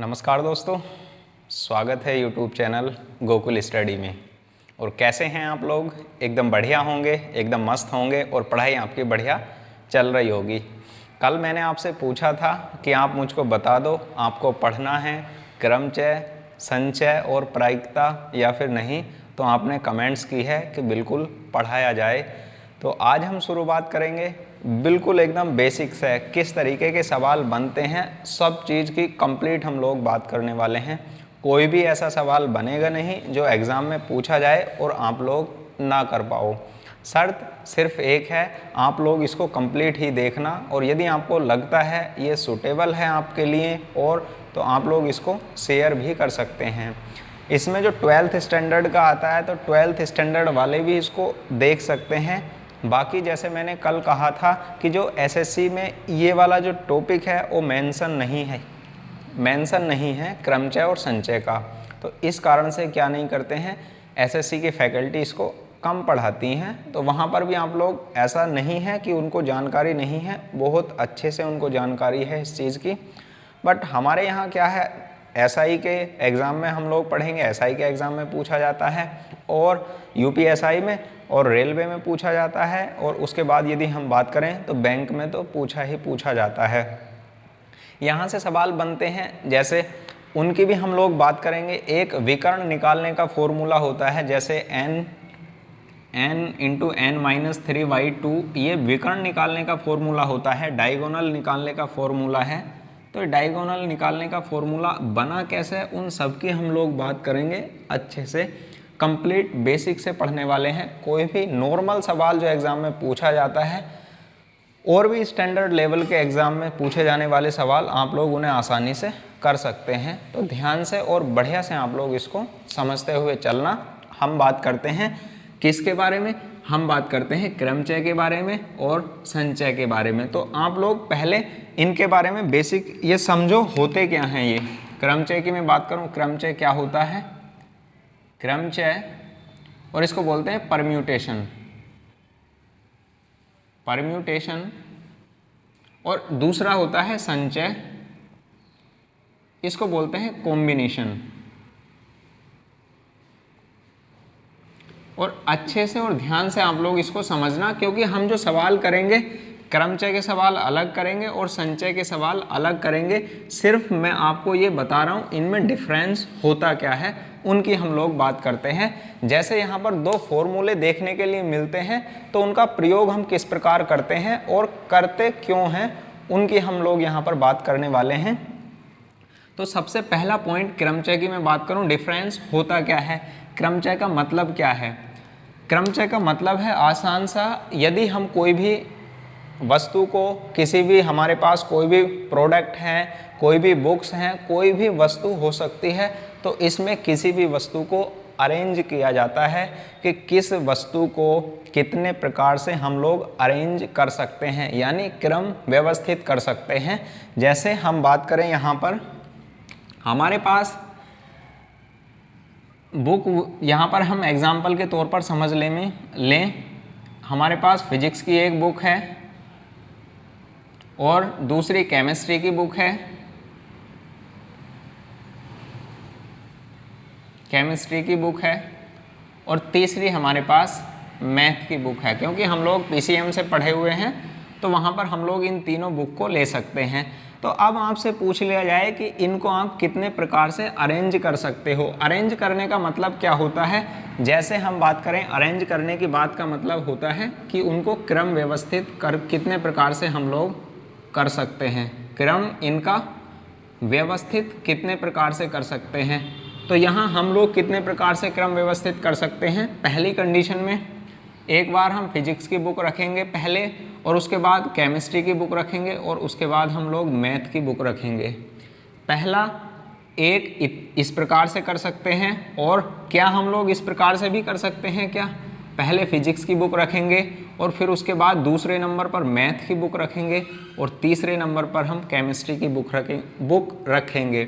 नमस्कार दोस्तों, स्वागत है यूट्यूब चैनल गोकुल स्टडी में। और कैसे हैं आप लोग? एकदम बढ़िया होंगे, एकदम मस्त होंगे और पढ़ाई आपकी बढ़िया चल रही होगी। कल मैंने आपसे पूछा था कि आप मुझको बता दो आपको पढ़ना है क्रमचय, संचय और प्रायिकता या फिर नहीं, तो आपने कमेंट्स की है कि बिल्कुल पढ़ाया जाए। तो आज हम शुरुआत करेंगे बिल्कुल एकदम बेसिक से, किस तरीके के सवाल बनते हैं, सब चीज़ की कंप्लीट हम लोग बात करने वाले हैं। कोई भी ऐसा सवाल बनेगा नहीं जो एग्ज़ाम में पूछा जाए और आप लोग ना कर पाओ। शर्त सिर्फ एक है, आप लोग इसको कंप्लीट ही देखना, और यदि आपको लगता है ये सूटेबल है आपके लिए और तो आप लोग इसको शेयर भी कर सकते हैं। इसमें जो 12th स्टैंडर्ड का आता है तो 12th स्टैंडर्ड वाले भी इसको देख सकते हैं। बाकी जैसे मैंने कल कहा था कि जो एसएससी में ये वाला जो टॉपिक है वो मेंशन नहीं है क्रमचय और संचय का। तो इस कारण से क्या नहीं करते हैं, एसएससी की फैकल्टी इसको कम पढ़ाती हैं। तो वहाँ पर भी आप लोग, ऐसा नहीं है कि उनको जानकारी नहीं है, बहुत अच्छे से उनको जानकारी है इस चीज़ की। बट हमारे यहाँ क्या है, एसआई के एग्ज़ाम में हम लोग पढ़ेंगे, एसआई के एग्ज़ाम में पूछा जाता है और यूपीएसआई में और रेलवे में पूछा जाता है, और उसके बाद यदि हम बात करें तो बैंक में तो पूछा जाता है। यहाँ से सवाल बनते हैं, जैसे उनकी भी हम लोग बात करेंगे। एक विकर्ण निकालने का फॉर्मूला होता है, जैसे n इंटू n-3/2, ये विकर्ण निकालने का फॉर्मूला होता है। डायगोनल निकालने का फॉर्मूला है। तो डायगोनल निकालने का फॉर्मूला बना कैसे है, उन सब की हम लोग बात करेंगे अच्छे से। कंप्लीट बेसिक से पढ़ने वाले हैं। कोई भी नॉर्मल सवाल जो एग्ज़ाम में पूछा जाता है और भी स्टैंडर्ड लेवल के एग्ज़ाम में पूछे जाने वाले सवाल आप लोग उन्हें आसानी से कर सकते हैं। तो ध्यान से और बढ़िया से आप लोग इसको समझते हुए चलना। हम बात करते हैं किसके बारे में, हम बात करते हैं क्रमचय के बारे में और संचय के बारे में। तो आप लोग पहले इनके बारे में बेसिक ये समझो होते क्या हैं ये। क्रमचय की मैं बात करूं, क्रमचय क्या होता है? क्रमचय, और इसको बोलते हैं परम्यूटेशन, और दूसरा होता है संचय, इसको बोलते हैं कॉम्बिनेशन। और अच्छे से और ध्यान से आप लोग इसको समझना, क्योंकि हम जो सवाल करेंगे क्रमचय के सवाल अलग करेंगे और संचय के सवाल अलग करेंगे। सिर्फ मैं आपको ये बता रहा हूँ इनमें डिफरेंस होता क्या है, उनकी हम लोग बात करते हैं। जैसे यहाँ पर दो फॉर्मूले देखने के लिए मिलते हैं, तो उनका प्रयोग हम किस प्रकार करते हैं और करते क्यों हैं, उनकी हम लोग यहाँ पर बात करने वाले हैं। तो सबसे पहला पॉइंट क्रमचय की मैं बात करूँ, डिफरेंस होता क्या है, क्रमचय का मतलब क्या है। क्रमचय का मतलब है आसान सा, यदि हम कोई भी वस्तु को, किसी भी, हमारे पास कोई भी प्रोडक्ट है, कोई भी बुक्स हैं, कोई भी वस्तु हो सकती है, तो इसमें किसी भी वस्तु को अरेंज किया जाता है कि किस वस्तु को कितने प्रकार से हम लोग अरेंज कर सकते हैं, यानी क्रम व्यवस्थित कर सकते हैं। जैसे हम बात करें यहाँ पर, हमारे पास बुक, यहाँ पर हम एग्जाम्पल के तौर पर समझ लें हमारे पास फिजिक्स की एक बुक है और दूसरी केमिस्ट्री की बुक है, और तीसरी हमारे पास मैथ की बुक है। क्योंकि हम लोग पीसीएम से पढ़े हुए हैं तो वहाँ पर हम लोग इन तीनों बुक को ले सकते हैं। तो अब आपसे पूछ लिया जाए कि इनको आप कितने प्रकार से अरेंज कर सकते हो। अरेंज करने का मतलब क्या होता है, जैसे हम बात करें अरेंज करने की बात का मतलब होता है कि उनको क्रम व्यवस्थित कर कितने प्रकार से हम लोग कर सकते हैं, क्रम इनका व्यवस्थित कितने प्रकार से कर सकते हैं। तो यहाँ हम लोग कितने प्रकार से क्रम व्यवस्थित कर सकते हैं। पहली कंडीशन में एक बार हम फिजिक्स की बुक रखेंगे पहले, और उसके बाद केमिस्ट्री की बुक रखेंगे, और उसके बाद हम लोग मैथ की बुक रखेंगे। पहला एक इस प्रकार से कर सकते हैं, और क्या हम लोग इस प्रकार से भी कर सकते हैं क्या, पहले फिजिक्स की बुक रखेंगे और फिर उसके बाद दूसरे नंबर पर मैथ की बुक रखेंगे और तीसरे नंबर पर हम केमिस्ट्री की बुक रखेंगे।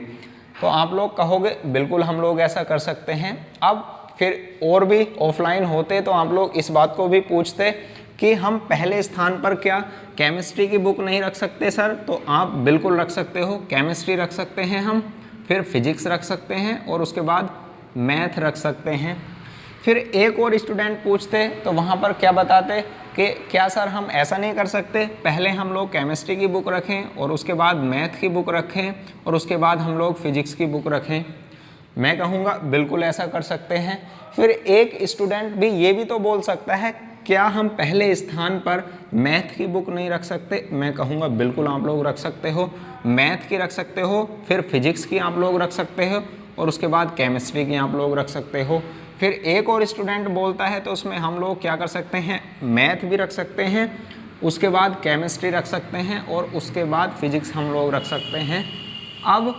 तो आप लोग कहोगे बिल्कुल हम लोग ऐसा कर सकते हैं। अब फिर और भी ऑफलाइन होते तो आप लोग इस बात को भी पूछते कि हम पहले स्थान पर क्या केमिस्ट्री की बुक नहीं रख सकते सर? तो आप बिल्कुल रख सकते हो, केमिस्ट्री रख सकते हैं हम, फिर फिजिक्स रख सकते हैं और उसके बाद मैथ रख सकते हैं। फिर एक और स्टूडेंट पूछते तो वहाँ पर क्या बताते कि क्या सर हम ऐसा नहीं कर सकते, पहले हम लोग केमिस्ट्री की बुक रखें और उसके बाद मैथ की बुक रखें और उसके बाद हम लोग फिजिक्स की बुक रखें। मैं कहूँगा बिल्कुल ऐसा कर सकते हैं। फिर एक स्टूडेंट भी ये भी तो बोल सकता है क्या हम पहले स्थान पर मैथ की बुक नहीं रख सकते। मैं कहूँगा बिल्कुल आप लोग रख सकते हो, मैथ की रख सकते हो, फिर फिजिक्स की आप लोग रख सकते हो और उसके बाद केमिस्ट्री की आप लोग रख सकते हो। फिर एक और स्टूडेंट बोलता है तो उसमें हम लोग क्या कर सकते हैं, मैथ भी रख सकते हैं, उसके बाद केमिस्ट्री रख सकते हैं और उसके बाद फिजिक्स हम लोग रख सकते हैं। अब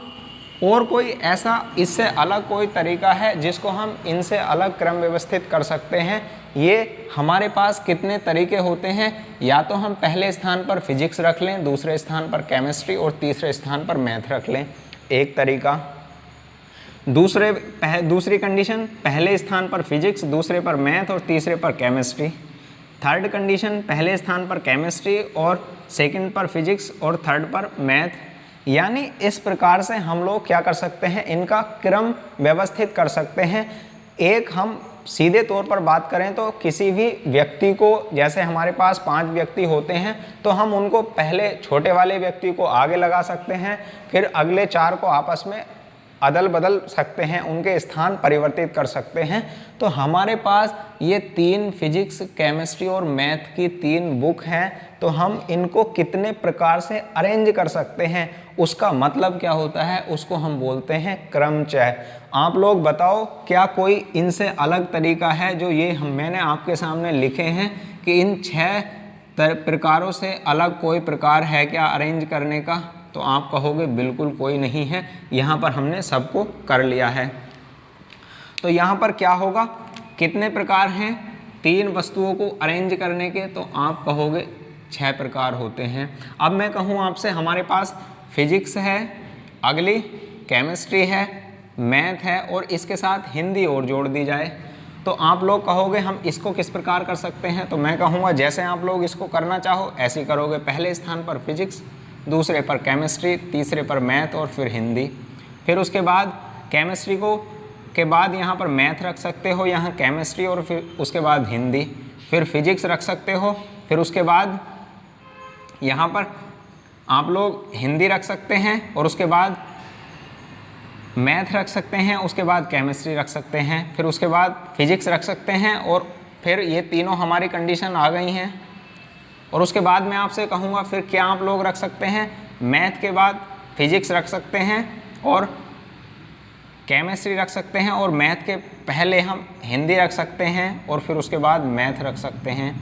और कोई ऐसा इससे अलग कोई तरीका है जिसको हम इनसे अलग क्रम व्यवस्थित कर सकते हैं। ये हमारे पास कितने तरीके होते हैं, या तो हम पहले स्थान पर फिजिक्स रख लें, दूसरे स्थान पर केमिस्ट्री और तीसरे स्थान पर मैथ रख लें, एक तरीका। दूसरी कंडीशन, पहले स्थान पर फिजिक्स, दूसरे पर मैथ और तीसरे पर केमिस्ट्री। थर्ड कंडीशन, पहले स्थान पर केमिस्ट्री और सेकंड पर फिजिक्स और थर्ड पर मैथ। यानी इस प्रकार से हम लोग क्या कर सकते हैं, इनका क्रम व्यवस्थित कर सकते हैं। एक हम सीधे तौर पर बात करें तो किसी भी व्यक्ति को, जैसे हमारे पास 5 व्यक्ति होते हैं तो हम उनको पहले छोटे वाले व्यक्ति को आगे लगा सकते हैं, फिर अगले 4 को आपस में अदल बदल सकते हैं, उनके स्थान परिवर्तित कर सकते हैं। तो हमारे पास ये 3 फिजिक्स, केमिस्ट्री और मैथ की 3 बुक हैं, तो हम इनको कितने प्रकार से अरेंज कर सकते हैं, उसका मतलब क्या होता है, उसको हम बोलते हैं क्रमचय। आप लोग बताओ क्या कोई इनसे अलग तरीका है जो ये मैंने आपके सामने लिखे हैं कि इन 6 प्रकारों से अलग कोई प्रकार है क्या अरेंज करने का? तो आप कहोगे बिल्कुल कोई नहीं है, यहाँ पर हमने सबको कर लिया है। तो यहाँ पर क्या होगा, कितने प्रकार हैं 3 वस्तुओं को अरेंज करने के? तो आप कहोगे 6 प्रकार होते हैं। अब मैं कहूँ आपसे, हमारे पास फिजिक्स है, अगली केमिस्ट्री है, मैथ है और इसके साथ हिंदी और जोड़ दी जाए, तो आप लोग कहोगे हम इसको किस प्रकार कर सकते हैं? तो मैं कहूँगा जैसे आप लोग इसको करना चाहो ऐसे ही करोगे। पहले स्थान पर फिजिक्स, दूसरे पर केमिस्ट्री, तीसरे पर मैथ और फिर हिंदी। फिर उसके बाद केमिस्ट्री के बाद यहाँ पर मैथ रख सकते हो, यहाँ केमिस्ट्री और फिर उसके बाद हिंदी। फिर फिजिक्स रख सकते हो, फिर उसके बाद यहाँ पर आप लोग हिंदी रख सकते हैं और उसके बाद मैथ रख सकते हैं, उसके बाद केमिस्ट्री रख सकते हैं, फिर उसके बाद फिजिक्स रख सकते हैं और फिर ये तीनों हमारी कंडीशन आ गई हैं। और उसके बाद मैं आपसे कहूँगा फिर क्या आप लोग रख सकते हैं, मैथ के बाद फिजिक्स रख सकते हैं और केमिस्ट्री रख सकते हैं और मैथ के पहले हम हिंदी रख सकते हैं और फिर उसके बाद मैथ रख सकते हैं।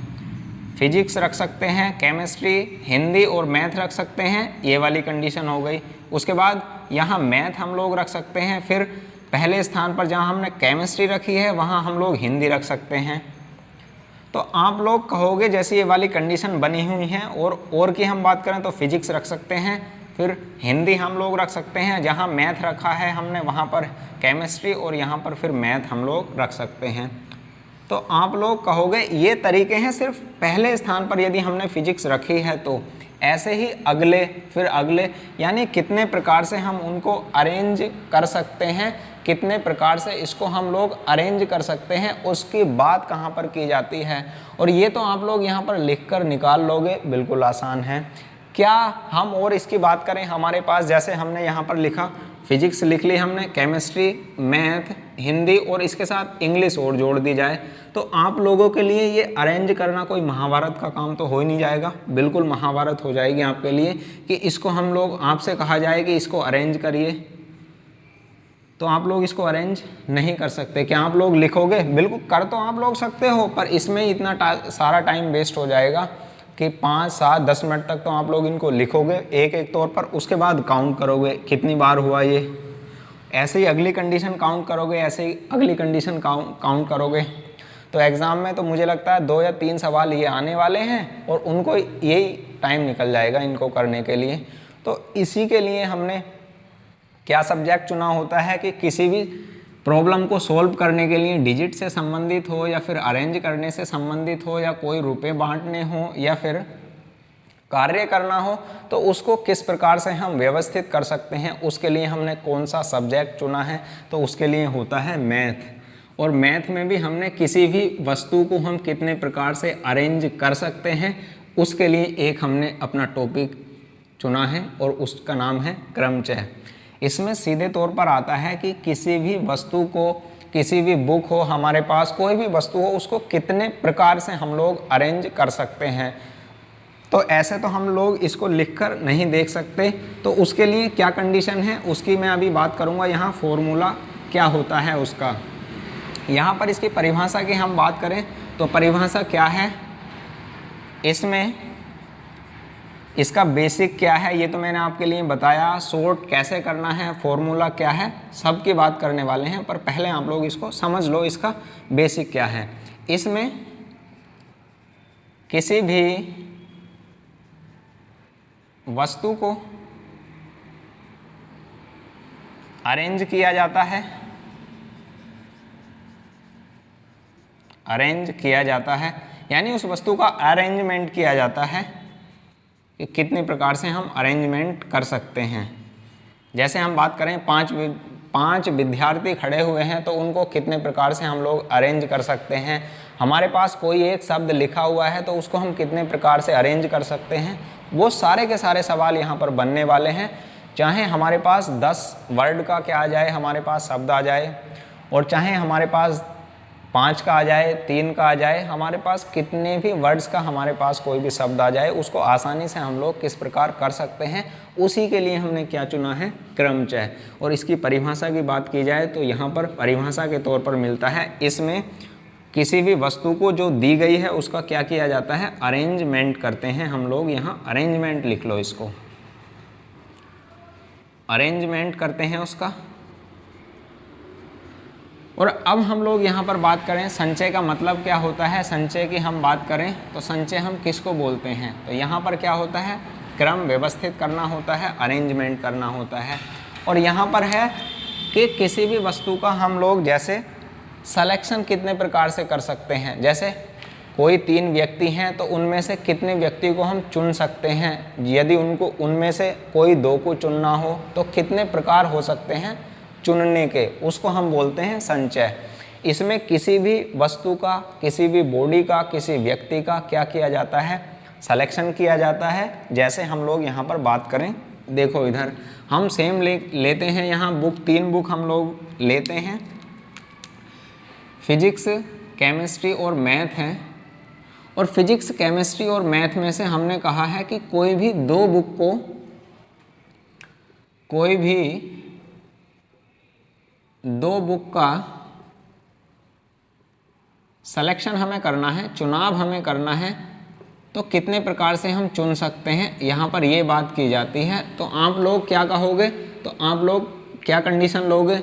फिजिक्स रख सकते हैं, केमिस्ट्री, हिंदी और मैथ रख सकते हैं, ये वाली कंडीशन हो गई। उसके बाद यहाँ मैथ हम लोग रख सकते हैं, फिर पहले स्थान पर जहाँ हमने केमिस्ट्री रखी है वहाँ हम लोग हिंदी रख सकते हैं। तो आप लोग कहोगे जैसे ये वाली कंडीशन बनी हुई हैं और की हम बात करें तो फिजिक्स रख सकते हैं, फिर हिंदी हम लोग रख सकते हैं, जहाँ मैथ रखा है हमने वहाँ पर केमिस्ट्री और यहाँ पर फिर मैथ हम लोग रख सकते हैं। तो आप लोग कहोगे ये तरीके हैं सिर्फ पहले स्थान पर यदि हमने फिजिक्स रखी है तो, ऐसे ही अगले फिर अगले, यानी कितने प्रकार से हम उनको अरेंज कर सकते हैं, कितने प्रकार से इसको हम लोग अरेंज कर सकते हैं, उसकी बात कहाँ पर की जाती है। और ये तो आप लोग यहाँ पर लिख कर निकाल लोगे, बिल्कुल आसान है। क्या हम और इसकी बात करें, हमारे पास जैसे हमने यहाँ पर लिखा फिजिक्स लिख ली हमने, केमिस्ट्री, मैथ, हिंदी और इसके साथ इंग्लिश और जोड़ दी जाए, तो आप लोगों के लिए ये अरेंज करना कोई महाभारत का काम तो हो ही नहीं जाएगा, बिल्कुल महाभारत हो जाएगी आपके लिए कि इसको हम लोग, आपसे कहा जाए कि इसको अरेंज करिए, तो आप लोग इसको अरेंज नहीं कर सकते। क्या आप लोग लिखोगे? बिल्कुल कर तो आप लोग सकते हो, पर इसमें इतना सारा टाइम वेस्ट हो जाएगा कि 5, 7, 10 मिनट तक तो आप लोग इनको लिखोगे एक एक तौर पर, उसके बाद काउंट करोगे कितनी बार हुआ ये, ऐसे ही अगली कंडीशन काउंट करोगे, ऐसे ही अगली कंडीशन काउंट करोगे। तो एग्ज़ाम में तो मुझे लगता है 2 या 3 सवाल ये आने वाले हैं और उनको यही टाइम निकल जाएगा इनको करने के लिए। तो इसी के लिए हमने क्या सब्जेक्ट चुना होता है कि किसी भी प्रॉब्लम को सॉल्व करने के लिए डिजिट से संबंधित हो या फिर अरेंज करने से संबंधित हो या कोई रुपए बांटने हो या फिर कार्य करना हो तो उसको किस प्रकार से हम व्यवस्थित कर सकते हैं, उसके लिए हमने कौन सा सब्जेक्ट चुना है, तो उसके लिए होता है मैथ। और मैथ में भी हमने किसी भी वस्तु को हम कितने प्रकार से अरेंज कर सकते हैं, उसके लिए एक हमने अपना टॉपिक चुना है और उसका नाम है क्रमचय। इसमें सीधे तौर पर आता है कि किसी भी वस्तु को, किसी भी बुक हो हमारे पास, कोई भी वस्तु हो, उसको कितने प्रकार से हम लोग अरेंज कर सकते हैं। तो ऐसे तो हम लोग इसको लिखकर नहीं देख सकते, तो उसके लिए क्या कंडीशन है उसकी मैं अभी बात करूँगा। यहाँ फॉर्मूला क्या होता है उसका, यहाँ पर इसकी परिभाषा की हम बात करें तो परिभाषा क्या है, इसमें इसका बेसिक क्या है ये तो मैंने आपके लिए बताया, शॉर्ट कैसे करना है, फॉर्मूला क्या है, सब की बात करने वाले हैं। पर पहले आप लोग इसको समझ लो इसका बेसिक क्या है। इसमें किसी भी वस्तु को अरेंज किया जाता है, अरेंज किया जाता है यानी उस वस्तु का अरेंजमेंट किया जाता है कि कितने प्रकार से हम अरेंजमेंट कर सकते हैं। जैसे हम बात करें पांच विद्यार्थी खड़े हुए हैं तो उनको कितने प्रकार से हम लोग अरेंज कर सकते हैं। हमारे पास कोई एक शब्द लिखा हुआ है तो उसको हम कितने प्रकार से अरेंज कर सकते हैं, वो सारे के सारे सवाल यहाँ पर बनने वाले हैं। चाहे हमारे पास 10 वर्ड का क्या आ जाए, हमारे पास शब्द आ जाए, और चाहे हमारे पास 5 का आ जाए, 3 का आ जाए, हमारे पास कितने भी वर्ड्स का हमारे पास कोई भी शब्द आ जाए, उसको आसानी से हम लोग किस प्रकार कर सकते हैं, उसी के लिए हमने क्या चुना है, क्रमचय। और इसकी परिभाषा की बात की जाए तो यहाँ पर परिभाषा के तौर पर मिलता है, इसमें किसी भी वस्तु को जो दी गई है उसका क्या किया जाता है, अरेंजमेंट करते हैं हम लोग। यहाँ अरेंजमेंट लिख लो, इसको अरेंजमेंट करते हैं उसका। और अब हम लोग यहाँ पर बात करें संचय का मतलब क्या होता है। संचय की हम बात करें तो संचय हम किसको बोलते हैं, तो यहाँ पर क्या होता है, क्रम व्यवस्थित करना होता है, अरेंजमेंट करना होता है। और यहाँ पर है कि किसी भी वस्तु का हम लोग जैसे सिलेक्शन कितने प्रकार से कर सकते हैं। जैसे कोई 3 व्यक्ति हैं तो उनमें से कितने व्यक्ति को हम चुन सकते हैं, यदि उनको उनमें से कोई 2 को चुनना हो तो कितने प्रकार हो सकते हैं चुनने के, उसको हम बोलते हैं संचय। इसमें किसी भी वस्तु का, किसी भी बॉडी का, किसी व्यक्ति का क्या किया जाता है, सिलेक्शन किया जाता है। जैसे हम लोग यहाँ पर बात करें, देखो इधर हम सेम लेते हैं, यहाँ बुक 3 बुक हम लोग लेते हैं, फिजिक्स, केमिस्ट्री और मैथ हैं। और फिजिक्स, केमिस्ट्री और मैथ में से हमने कहा है कि कोई भी 2 बुक को, कोई भी 2 बुक का सिलेक्शन हमें करना है, चुनाव हमें करना है, तो कितने प्रकार से हम चुन सकते हैं, यहाँ पर ये बात की जाती है। तो आप लोग क्या कहोगे, तो आप लोग क्या कंडीशन लोगे,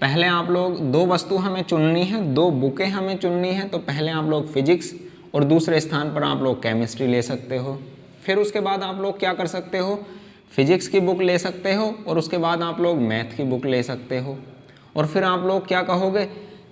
पहले आप लोग 2 वस्तु हमें चुननी है, 2 बुकें हमें चुननी है, तो पहले आप लोग फिजिक्स और दूसरे स्थान पर आप लोग केमिस्ट्री ले सकते हो। फिर उसके बाद आप लोग क्या कर सकते हो, फिजिक्स की बुक ले सकते हो, और उसके बाद आप लोग मैथ की बुक ले सकते हो। और फिर आप लोग क्या कहोगे,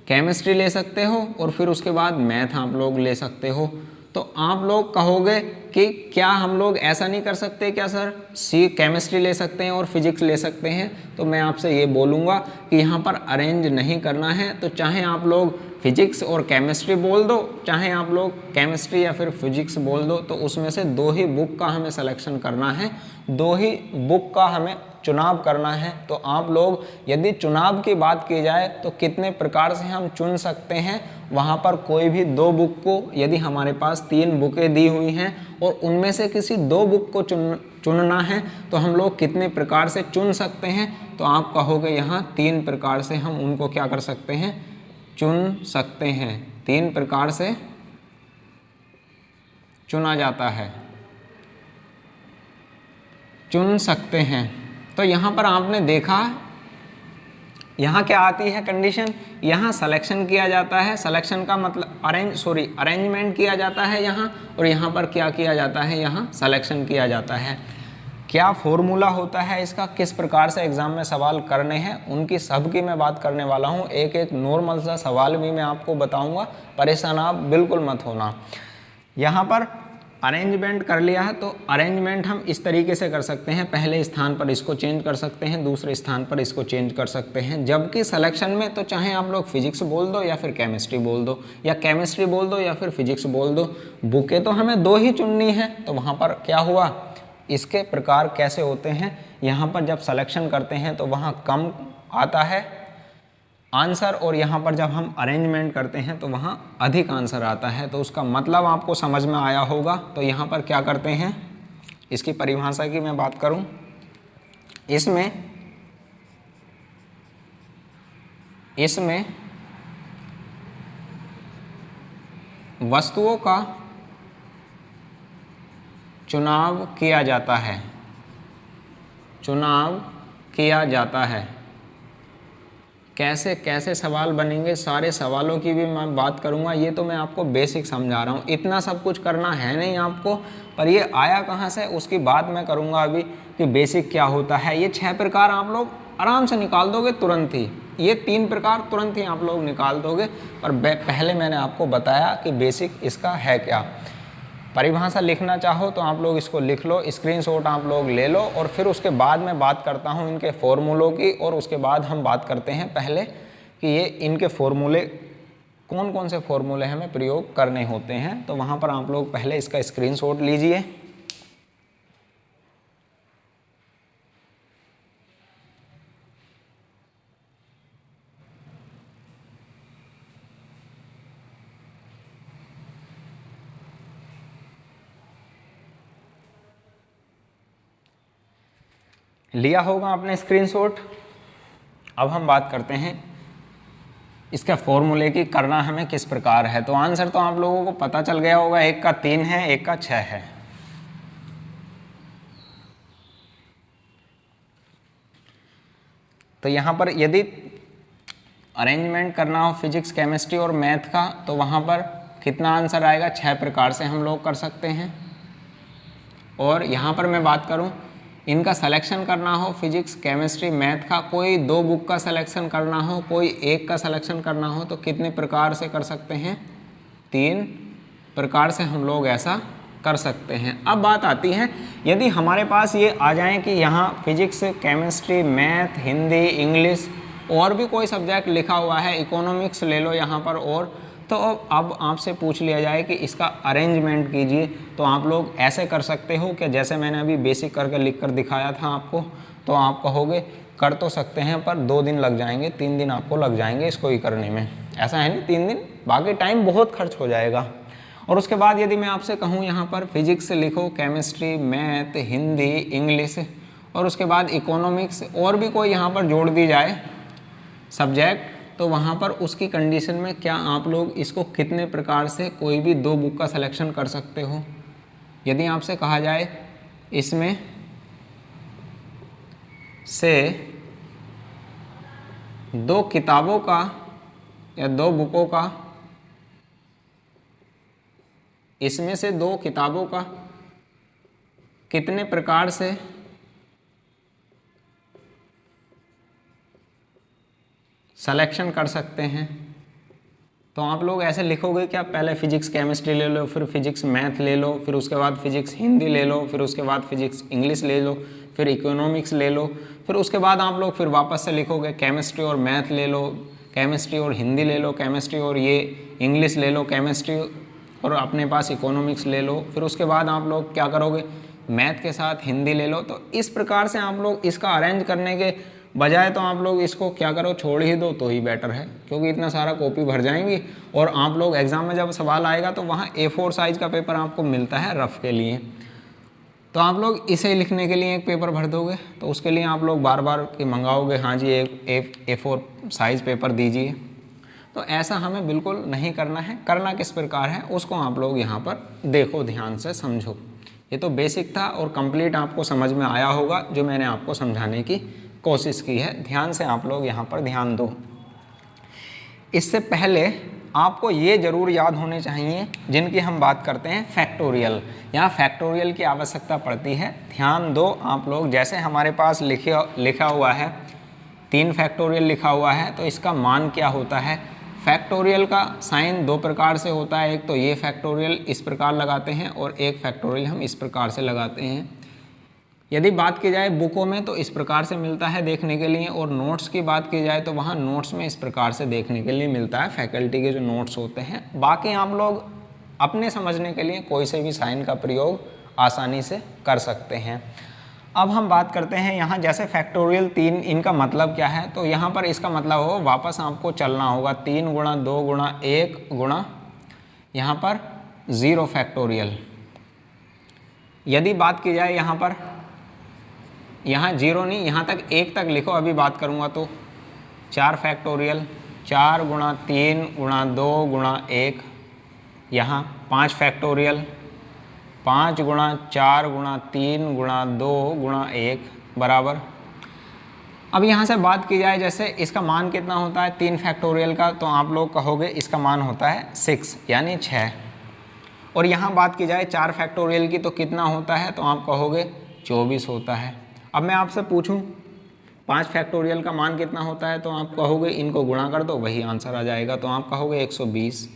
केमिस्ट्री ले सकते हो, और फिर उसके बाद मैथ आप लोग ले सकते हो। तो आप लोग कहोगे कि क्या हम लोग ऐसा नहीं कर सकते क्या सर, केमिस्ट्री ले सकते हैं और फिजिक्स ले सकते हैं। तो मैं आपसे ये बोलूँगा कि यहाँ पर अरेंज नहीं करना है। तो चाहे आप लोग फिजिक्स और केमिस्ट्री बोल दो, चाहे आप लोग केमिस्ट्री या फिर फिजिक्स बोल दो, तो उसमें से 2 ही बुक का हमें सिलेक्शन करना है, 2 ही बुक का हमें चुनाव करना है। तो आप लोग यदि चुनाव की बात की जाए तो कितने प्रकार से हम चुन सकते हैं, वहाँ पर कोई भी 2 बुक को, यदि हमारे पास 3 बुकें दी हुई हैं और उनमें से किसी 2 बुक को चुनना है तो हम लोग कितने प्रकार से चुन सकते हैं। तो आप कहोगे यहाँ 3 प्रकार से हम उनको क्या कर सकते हैं, चुन सकते हैं। 3 प्रकार से चुना जाता है, चुन सकते हैं। तो यहाँ पर आपने देखा, यहाँ क्या आती है कंडीशन, यहाँ सिलेक्शन किया जाता है, सिलेक्शन का मतलब अरेंजमेंट किया जाता है यहाँ, और यहाँ पर क्या किया जाता है, यहाँ सिलेक्शन किया जाता है। क्या फॉर्मूला होता है इसका, किस प्रकार से एग्जाम में सवाल करने हैं, उनकी सबकी मैं बात करने वाला हूँ। एक नॉर्मल सा सवाल भी मैं आपको बताऊँगा, परेशान आप बिल्कुल मत होना। यहाँ पर अरेंजमेंट कर लिया है, तो अरेंजमेंट हम इस तरीके से कर सकते हैं, पहले स्थान पर इसको चेंज कर सकते हैं, दूसरे स्थान पर इसको चेंज कर सकते हैं। जबकि सिलेक्शन में तो चाहे आप लोग फिजिक्स बोल दो या फिर केमिस्ट्री बोल दो, या केमिस्ट्री बोल दो या फिर फिजिक्स बोल दो, बुकें तो हमें 2 ही चुननी है। तो वहाँ पर क्या हुआ, इसके प्रकार कैसे होते हैं, यहाँ पर जब सिलेक्शन करते हैं तो वहाँ कम आता है आंसर, और यहाँ पर जब हम अरेंजमेंट करते हैं तो वहाँ अधिक आंसर आता है। तो उसका मतलब आपको समझ में आया होगा। तो यहाँ पर क्या करते हैं, इसकी परिभाषा की मैं बात करूँ, इसमें वस्तुओं का चुनाव किया जाता है। कैसे कैसे सवाल बनेंगे, सारे सवालों की भी मैं बात करूंगा। ये तो मैं आपको बेसिक समझा रहा हूँ, इतना सब कुछ करना है नहीं आपको, पर ये आया कहाँ से उसकी बात मैं करूंगा अभी कि बेसिक क्या होता है। ये 6 प्रकार आप लोग आराम से निकाल दोगे तुरंत ही, ये 3 प्रकार तुरंत ही आप लोग निकाल दोगे। पर पहले मैंने आपको बताया कि बेसिक इसका है क्या। परिभाषा लिखना चाहो तो आप लोग इसको लिख लो, स्क्रीनशॉट आप लोग ले लो, और फिर उसके बाद मैं बात करता हूँ इनके फॉर्मूलों की, और उसके बाद हम बात करते हैं पहले कि ये इनके फॉर्मूले कौन कौन से फॉर्मूले हमें प्रयोग करने होते हैं। तो वहाँ पर आप लोग पहले इसका स्क्रीनशॉट लीजिए। लिया होगा आपने स्क्रीनशॉट। अब हम बात करते हैं इसका फॉर्मूले की करना हमें किस प्रकार है। तो आंसर तो आप लोगों को पता चल गया होगा, एक का 3 है, एक का 6 है। तो यहाँ पर यदि अरेंजमेंट करना हो फिजिक्स, केमिस्ट्री और मैथ का, तो वहाँ पर कितना आंसर आएगा, 6 प्रकार से हम लोग कर सकते हैं। और यहाँ पर मैं बात करूँ इनका सिलेक्शन करना हो फिजिक्स, केमिस्ट्री, मैथ का, कोई 2 बुक का सिलेक्शन करना हो, कोई 1 का सिलेक्शन करना हो, तो कितने प्रकार से कर सकते हैं, 3 प्रकार से हम लोग ऐसा कर सकते हैं। अब बात आती है यदि हमारे पास ये आ जाए कि यहाँ physics, chemistry, math, Hindi, English और भी कोई सब्जेक्ट लिखा हुआ है, इकोनॉमिक्स ले लो यहाँ पर, और तो अब आपसे पूछ लिया जाए कि इसका अरेंजमेंट कीजिए, तो आप लोग ऐसे कर सकते हो कि जैसे मैंने अभी बेसिक करके लिख कर दिखाया था आपको। तो आप कहोगे कर तो सकते हैं पर 2 दिन लग जाएंगे, 3 दिन आपको लग जाएंगे इसको ही करने में। ऐसा है नहीं 3 दिन, बाकी टाइम बहुत खर्च हो जाएगा। और उसके बाद यदि मैं आपसे कहूँ यहाँ पर फिजिक्स लिखो, केमिस्ट्री, मैथ, हिंदी, इंग्लिश, और उसके बाद इकोनॉमिक्स और भी कोई यहाँ पर जोड़ दी जाए सब्जेक्ट, तो वहाँ पर उसकी कंडीशन में क्या आप लोग इसको कितने प्रकार से कोई भी 2 बुक का सिलेक्शन कर सकते हो। यदि आपसे कहा जाए इसमें से 2 किताबों का या 2 बुकों का, इसमें से 2 किताबों का कितने प्रकार से सिलेक्शन कर सकते हैं, तो आप लोग ऐसे लिखोगे कि आप पहले फिजिक्स केमिस्ट्री ले लो, फिर फिजिक्स मैथ ले लो, फिर उसके बाद फिजिक्स हिंदी ले लो, फिर उसके बाद फिजिक्स इंग्लिश ले लो, फिर इकोनॉमिक्स ले लो, फिर उसके बाद आप लोग फिर वापस से लिखोगे केमिस्ट्री और मैथ ले लो, केमिस्ट्री और हिंदी ले लो, केमिस्ट्री और ये इंग्लिश ले लो, केमिस्ट्री और अपने पास इकोनॉमिक्स ले लो, फिर उसके बाद आप लोग क्या करोगे, मैथ के साथ हिंदी ले लो। तो इस प्रकार से आप लोग इसका अरेंज करने के बजाय तो आप लोग इसको क्या करो, छोड़ ही दो तो ही बेटर है, क्योंकि इतना सारा कॉपी भर जाएंगी और आप लोग एग्ज़ाम में जब सवाल आएगा तो वहाँ A4 साइज़ का पेपर आपको मिलता है रफ के लिए, तो आप लोग इसे लिखने के लिए एक पेपर भर दोगे, तो उसके लिए आप लोग बार बार कि मंगाओगे, हाँ जी A4 साइज़ पेपर दीजिए। तो ऐसा हमें बिल्कुल नहीं करना है। करना किस प्रकार है उसको आप लोग यहाँ पर देखो, ध्यान से समझो। ये तो बेसिक था और कंप्लीट आपको समझ में आया होगा जो मैंने आपको समझाने की कोशिश की है। ध्यान से आप लोग यहाँ पर ध्यान दो। इससे पहले आपको ये ज़रूर याद होने चाहिए जिनकी हम बात करते हैं फैक्टोरियल। यहाँ फैक्टोरियल की आवश्यकता पड़ती है, ध्यान दो आप लोग। जैसे हमारे पास लिखा हुआ है 3 फैक्टोरियल लिखा हुआ है, तो इसका मान क्या होता है फैक्टोरियल का साइन दो प्रकार से होता है, एक तो ये फैक्टोरियल इस प्रकार लगाते हैं और एक फैक्टोरियल हम इस प्रकार से लगाते हैं। यदि बात की जाए बुकों में तो इस प्रकार से मिलता है देखने के लिए, और नोट्स की बात की जाए तो वहाँ नोट्स में इस प्रकार से देखने के लिए मिलता है, फैकल्टी के जो नोट्स होते हैं। बाकी आप लोग अपने समझने के लिए कोई से भी साइन का प्रयोग आसानी से कर सकते हैं। अब हम बात करते हैं यहाँ जैसे फैक्टोरियल 3, इनका मतलब क्या है, तो यहाँ पर इसका मतलब हो वापस आपको चलना होगा 3 गुणा 2 गुणा 1 गुणा यहाँ पर 0 फैक्टोरियल। यदि बात की जाए यहाँ पर, यहाँ 0 नहीं, यहाँ तक 1 तक लिखो, अभी बात करूँगा तो 4 फैक्टोरियल, 4 गुणा 3 गुणा 2 गुणा 1, यहाँ 5 फैक्टोरियल, 5 गुणा 4 गुणा 3 गुणा 2 गुणा 1 बराबर। अब यहाँ से बात की जाए जैसे इसका मान कितना होता है 3 फैक्टोरियल का, तो आप लोग कहोगे इसका मान होता है 6 यानी 6। और यहाँ बात की जाए 4 फैक्टोरियल की तो कितना होता है, तो आप कहोगे 24 होता है। अब मैं आपसे पूछूं 5 फैक्टोरियल का मान कितना होता है, तो आप कहोगे इनको गुणा कर दो, वही आंसर आ जाएगा, तो आप कहोगे 120।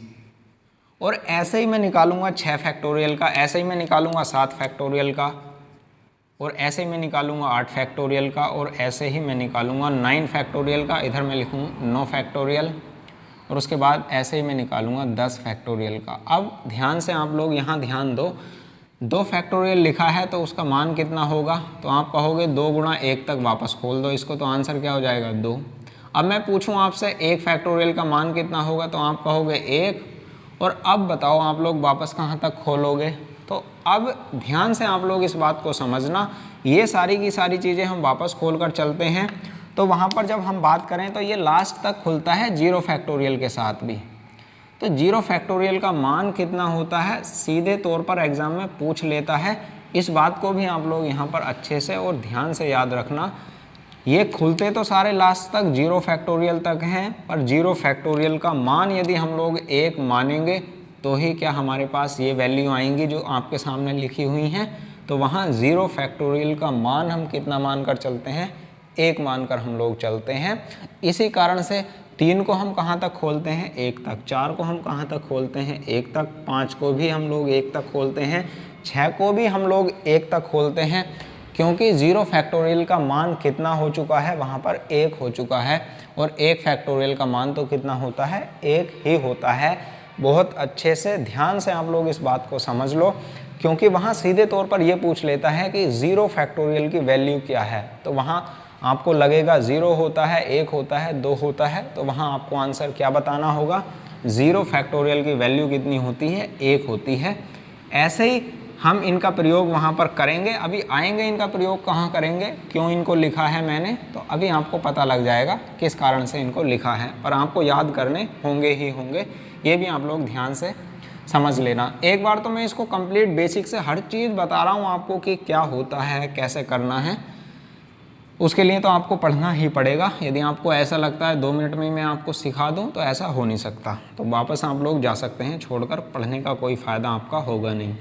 और ऐसे ही मैं निकालूंगा 6 फैक्टोरियल का, ऐसे ही मैं निकालूंगा 7 फैक्टोरियल का, और ऐसे ही मैं निकालूंगा 8 फैक्टोरियल का, और ऐसे ही मैं निकालूंगा 9 फैक्टोरियल का, इधर मैं लिखूँ 9 फैक्टोरियल, और उसके बाद ऐसे ही मैं निकालूंगा 10 फैक्टोरियल का। अब ध्यान से आप लोग यहाँ ध्यान दो, 2 फैक्टोरियल लिखा है तो उसका मान कितना होगा, तो आप कहोगे 2 गुणा 1 तक वापस खोल दो इसको, तो आंसर क्या हो जाएगा 2। अब मैं पूछूं आपसे 1 फैक्टोरियल का मान कितना होगा, तो आप कहोगे 1। और अब बताओ आप लोग वापस कहाँ तक खोलोगे, तो अब ध्यान से आप लोग इस बात को समझना, ये सारी की सारी चीज़ें हम वापस खोल कर चलते हैं, तो वहाँ पर जब हम बात करें तो ये लास्ट तक खुलता है 0 फैक्टोरियल के साथ भी। तो 0 फैक्टोरियल का मान कितना होता है सीधे तौर पर एग्जाम में पूछ लेता है, इस बात को भी आप लोग यहाँ पर अच्छे से और ध्यान से याद रखना। ये खुलते तो सारे लास्ट तक 0 फैक्टोरियल तक हैं, पर 0 फैक्टोरियल का मान यदि हम लोग 1 मानेंगे तो ही क्या हमारे पास ये वैल्यू आएंगी जो आपके सामने लिखी हुई हैं। तो वहाँ 0 फैक्टोरियल का मान हम कितना मानकर चलते हैं, 1 मानकर हम लोग चलते हैं। इसी कारण से 3 को हम कहाँ तक खोलते हैं, 1 तक, 4 को हम कहाँ तक खोलते हैं, 1 तक, 5 को भी हम लोग 1 तक खोलते हैं, 6 को भी हम लोग 1 तक खोलते हैं, क्योंकि 0 फैक्टोरियल का मान कितना हो चुका है, वहाँ पर 1 हो चुका है, और 1 फैक्टोरियल का मान तो कितना होता है, 1 ही होता है। बहुत अच्छे से ध्यान से आप लोग इस बात को समझ लो, क्योंकि वहाँ सीधे तौर पर यह पूछ लेता है कि 0 फैक्टोरियल की वैल्यू क्या है, तो वहाँ आपको लगेगा 0 होता है, 1 होता है, 2 होता है, तो वहाँ आपको आंसर क्या बताना होगा, 0 फैक्टोरियल की वैल्यू कितनी होती है, 1 होती है। ऐसे ही हम इनका प्रयोग वहाँ पर करेंगे, अभी आएंगे इनका प्रयोग कहाँ करेंगे, क्यों इनको लिखा है मैंने, तो अभी आपको पता लग जाएगा किस कारण से इनको लिखा है, पर आपको याद करने होंगे ही होंगे, ये भी आप लोग ध्यान से समझ लेना। एक बार तो मैं इसको कंप्लीट बेसिक से हर चीज़ बता रहा हूँ आपको कि क्या होता है, कैसे करना है, उसके लिए तो आपको पढ़ना ही पड़ेगा। यदि आपको ऐसा लगता है 2 मिनट में मैं आपको सिखा दूं तो ऐसा हो नहीं सकता, तो वापस आप लोग जा सकते हैं छोड़कर, पढ़ने का कोई फ़ायदा आपका होगा नहीं।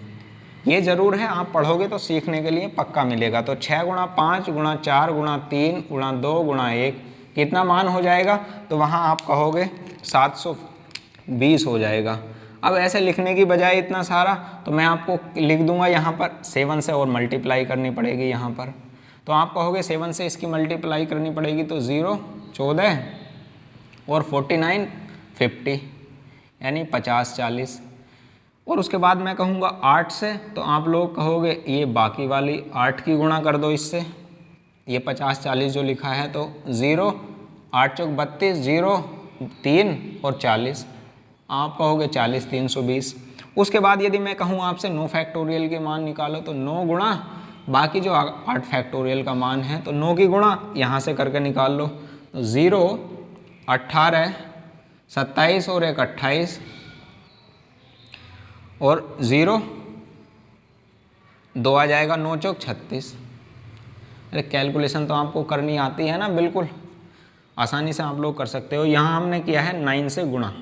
ये ज़रूर है आप पढ़ोगे तो सीखने के लिए पक्का मिलेगा। तो 6 गुणा 5 गुणा 4 गुणा 3 गुणा 2 गुणा 1 कितना मान हो जाएगा, तो वहाँ आप कहोगे 720 हो जाएगा। अब ऐसे लिखने की बजाय इतना सारा, तो मैं आपको लिख दूंगा यहाँ पर 7 से और मल्टीप्लाई करनी पड़ेगी यहाँ पर, तो आप कहोगे 7 से इसकी मल्टीप्लाई करनी पड़ेगी, तो 0 14 और 49 50 यानी 50 40। और उसके बाद मैं कहूँगा 8 से, तो आप लोग कहोगे ये बाकी वाली 8 की गुणा कर दो इससे, ये 50 40 जो लिखा है, तो 0 8 चौक 32 0 3 और 40, आप कहोगे 40 320। उसके बाद यदि मैं कहूँ आपसे 9 फैक्टोरियल के मान निकालो, तो 9 गुणा बाकी जो 8 फैक्टोरियल का मान है, तो 9 की गुणा यहाँ से करके निकाल लो, तो 0 18 27 और 1 28 और 0 2 आ जाएगा, 9 चौक 36। अरे कैलकुलेशन तो आपको करनी आती है ना, बिल्कुल आसानी से आप लोग कर सकते हो। यहाँ हमने किया है 9 से गुणा,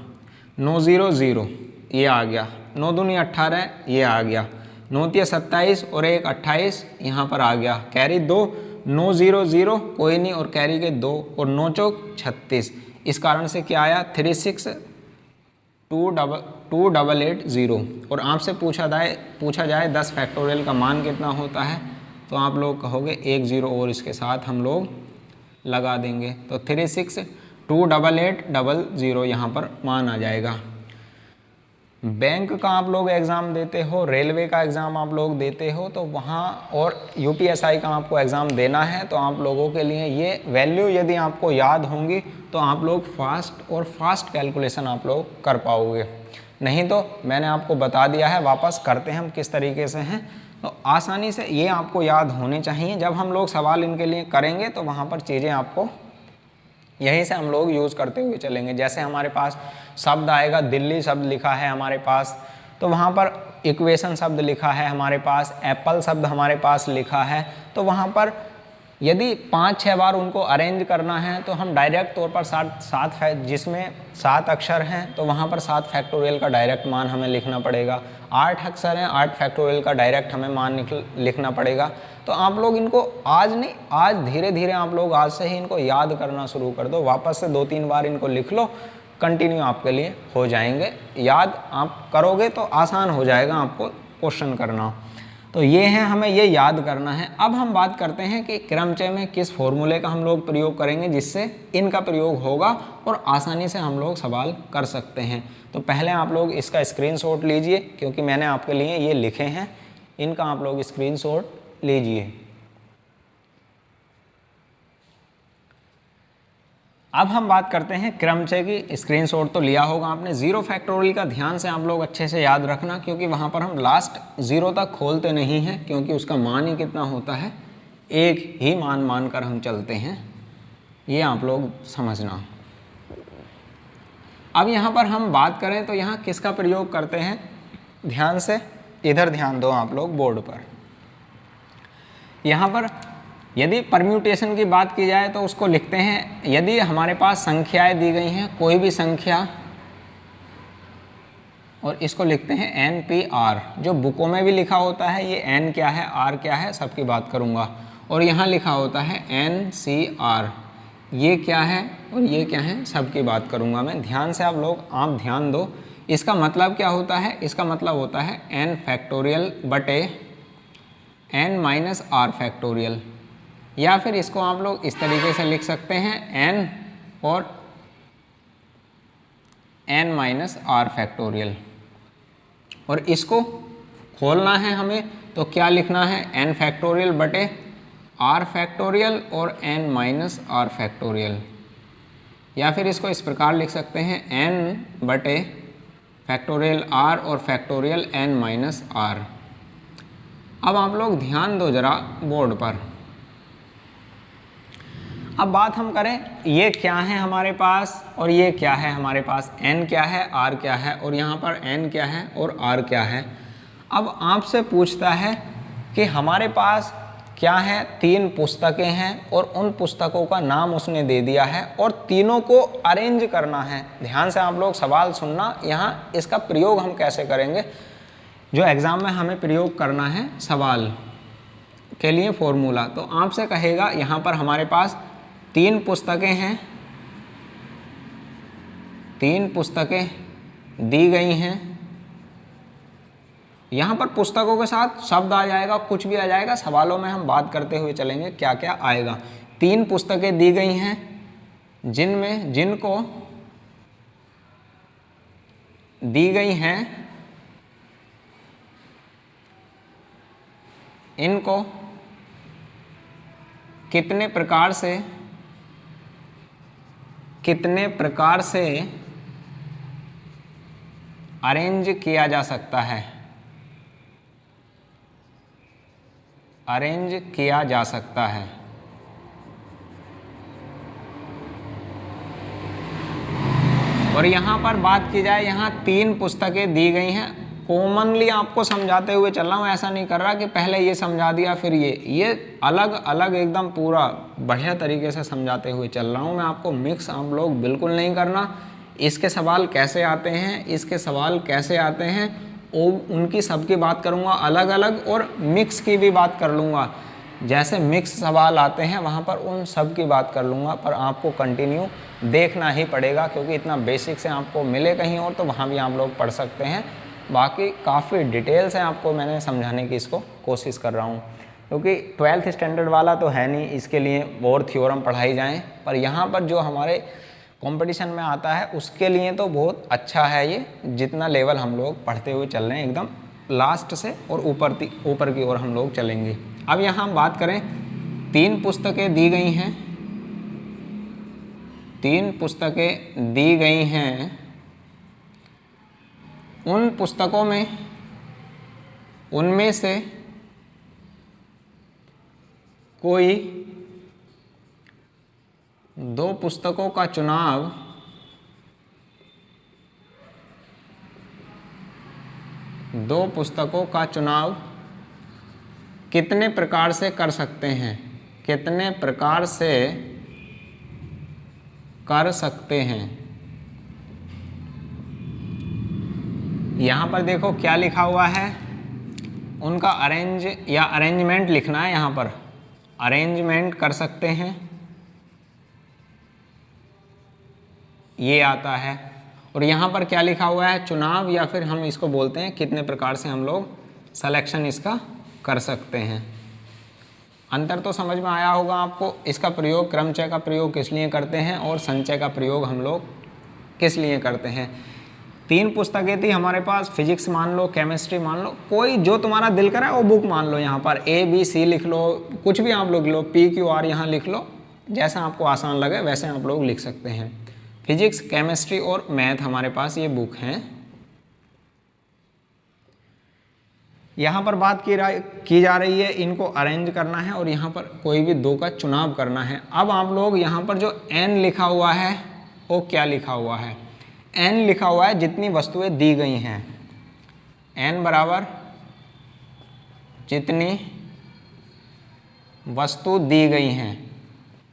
9 0 0 ये आ गया, 9 दूनी 18 ये आ गया, 9 तिया 27 और 1 28 यहाँ पर आ गया, कैरी 2 9 0 0 कोई नहीं और कैरी के 2 और 9 चौक 36। इस कारण से क्या आया 36 2880 और आपसे पूछा जाए 10 फैक्टोरियल का मान कितना होता है, तो आप लोग कहोगे 1 0 और इसके साथ हम लोग लगा देंगे, तो 362880 यहाँ पर मान आ जाएगा। बैंक का आप लोग एग्ज़ाम देते हो, रेलवे का एग्ज़ाम आप लोग देते हो, तो वहाँ और यूपीएसआई का आपको एग्ज़ाम देना है, तो आप लोगों के लिए ये वैल्यू यदि आपको याद होंगी तो आप लोग फास्ट कैलकुलेशन आप लोग कर पाओगे। नहीं तो मैंने आपको बता दिया है, वापस करते हैं हम किस तरीके से हैं, तो आसानी से ये आपको याद होने चाहिए। जब हम लोग सवाल इनके लिए करेंगे तो वहाँ पर चीज़ें आपको यहीं से हम लोग यूज़ करते हुए चलेंगे। जैसे हमारे पास शब्द आएगा, दिल्ली शब्द लिखा है हमारे पास, तो वहाँ पर इक्वेशन शब्द लिखा है हमारे पास, एप्पल शब्द हमारे पास लिखा है, तो वहाँ पर यदि 5-6 बार उनको अरेंज करना है तो हम डायरेक्ट तौर पर जिसमें 7 अक्षर हैं तो वहाँ पर 7 फैक्टोरियल का डायरेक्ट मान हमें लिखना पड़ेगा। 8 अक्षर हैं, 8 फैक्टोरियल का डायरेक्ट हमें मान लिखना पड़ेगा। तो आप लोग इनको आज धीरे धीरे आप लोग आज से ही इनको याद करना शुरू कर दो। वापस से 2-3 बार इनको लिख लो, कंटिन्यू आपके लिए हो जाएंगे। याद आप करोगे तो आसान हो जाएगा आपको क्वेश्चन करना। तो ये है, हमें ये याद करना है। अब हम बात करते हैं कि क्रमचय में किस फॉर्मूले का हम लोग प्रयोग करेंगे जिससे इनका प्रयोग होगा और आसानी से हम लोग सवाल कर सकते हैं। तो पहले आप लोग इसका स्क्रीनशॉट लीजिए, क्योंकि मैंने आपके लिए ये लिखे हैं, इनका आप लोग स्क्रीनशॉट लीजिए। अब हम बात करते हैं क्रमचय की। स्क्रीनशॉट तो लिया होगा आपने। 0 फैक्टोरियल का ध्यान से आप लोग अच्छे से याद रखना, क्योंकि वहाँ पर हम लास्ट 0 तक खोलते नहीं हैं, क्योंकि उसका मान ही कितना होता है, एक ही मान कर हम चलते हैं। ये आप लोग समझना। अब यहाँ पर हम बात करें तो यहाँ किसका प्रयोग करते हैं, ध्यान से इधर ध्यान दो आप लोग बोर्ड पर। यहाँ पर यदि परम्यूटेशन की बात की जाए तो उसको लिखते हैं, यदि हमारे पास संख्याएं दी गई हैं, कोई भी संख्या, और इसको लिखते हैं NPR। जो बुकों में भी लिखा होता है ये N क्या है, R क्या है, सबकी बात करूँगा। और यहाँ लिखा होता है NCR, ये क्या है और ये क्या है, सबकी बात करूँगा मैं। ध्यान से आप ध्यान दो। इसका मतलब क्या होता है, इसका मतलब होता है N फैक्टोरियल बटे N माइनस R फैक्टोरियल, या फिर इसको आप लोग इस तरीके से लिख सकते हैं N और N माइनस R फैक्टोरियल। और इसको खोलना है हमें तो क्या लिखना है, N फैक्टोरियल बटे R फैक्टोरियल और N माइनस R फैक्टोरियल, या फिर इसको इस प्रकार लिख सकते हैं N बटे फैक्टोरियल R और फैक्टोरियल N माइनस R। अब आप लोग ध्यान दो जरा बोर्ड पर। अब बात हम करें, ये क्या है हमारे पास और ये क्या है हमारे पास, N क्या है, R क्या है, और यहाँ पर N क्या है और R क्या है। अब आपसे पूछता है कि हमारे पास क्या है, 3 पुस्तकें हैं और उन पुस्तकों का नाम उसने दे दिया है और तीनों को अरेंज करना है। ध्यान से आप लोग सवाल सुनना, यहाँ इसका प्रयोग हम कैसे करेंगे, जो एग्ज़ाम में हमें प्रयोग करना है सवाल के लिए फॉर्मूला। तो आपसे कहेगा यहाँ पर हमारे पास 3 पुस्तकें हैं, 3 पुस्तकें दी गई हैं। यहाँ पर पुस्तकों के साथ शब्द आ जाएगा, कुछ भी आ जाएगा, सवालों में हम बात करते हुए चलेंगे क्या क्या आएगा। 3 पुस्तकें दी गई हैं जिनको दी गई हैं, इनको कितने प्रकार से अरेंज किया जा सकता है, अरेंज किया जा सकता है। और यहाँ पर बात की जाए, यहाँ 3 पुस्तकें दी गई हैं। कॉमनली आपको समझाते हुए चल रहा हूँ, ऐसा नहीं कर रहा कि पहले ये समझा दिया फिर ये अलग अलग एकदम पूरा बढ़िया तरीके से समझाते हुए चल रहा हूँ मैं आपको। मिक्स आप लोग बिल्कुल नहीं करना। इसके सवाल कैसे आते हैं, इसके सवाल कैसे आते हैं, उनकी सबकी बात करूँगा अलग अलग, और मिक्स की भी बात कर लूँगा। जैसे मिक्स सवाल आते हैं वहाँ पर उन सब की बात कर लूँगा, पर आपको कंटिन्यू देखना ही पड़ेगा क्योंकि इतना बेसिक से आपको मिले कहीं और तो वहाँ भी आप लोग पढ़ सकते हैं। बाकी काफ़ी डिटेल से आपको मैंने समझाने की इसको कोशिश कर रहा हूँ, क्योंकि 12th स्टैंडर्ड वाला तो है नहीं, इसके लिए और थ्योरम पढ़ाई जाएँ, पर यहाँ पर जो हमारे कंपटीशन में आता है उसके लिए तो बहुत अच्छा है ये, जितना लेवल हम लोग पढ़ते हुए चल रहे हैं एकदम लास्ट से और ऊपर की ओर हम लोग चलेंगे। अब यहाँ हम बात करें, 3 पुस्तकें दी गई हैं, 3 पुस्तकें दी गई हैं। उन पुस्तकों में उनमें से कोई 2 पुस्तकों का चुनाव कितने प्रकार से कर सकते हैं, कितने प्रकार से कर सकते हैं। यहाँ पर देखो क्या लिखा हुआ है, उनका अरेंज या अरेंजमेंट लिखना है। यहाँ पर अरेंजमेंट कर सकते हैं ये आता है, और यहाँ पर क्या लिखा हुआ है, चुनाव, या फिर हम इसको बोलते हैं कितने प्रकार से हम लोग सिलेक्शन इसका कर सकते हैं। अंतर तो समझ में आया होगा आपको। इसका प्रयोग क्रमचय का प्रयोग किस लिए करते हैं और संचय का प्रयोग हम लोग किस लिए करते हैं। 3 पुस्तकें थी हमारे पास, फिजिक्स मान लो, केमिस्ट्री मान लो, कोई जो तुम्हारा दिल करा वो बुक मान लो। यहाँ पर ABC लिख लो, कुछ भी आप लोग लो, PQR यहाँ लिख लो, जैसा आपको आसान लगे वैसे आप लोग लिख सकते हैं। फिजिक्स, केमिस्ट्री और मैथ हमारे पास ये बुक हैं। यहाँ पर बात की जा रही है, इनको अरेंज करना है और यहाँ पर कोई भी 2 का चुनाव करना है। अब आप लोग यहाँ पर जो n लिखा हुआ है वो क्या लिखा हुआ है, n लिखा हुआ है जितनी वस्तुएं दी गई हैं, n बराबर जितनी वस्तु दी गई हैं।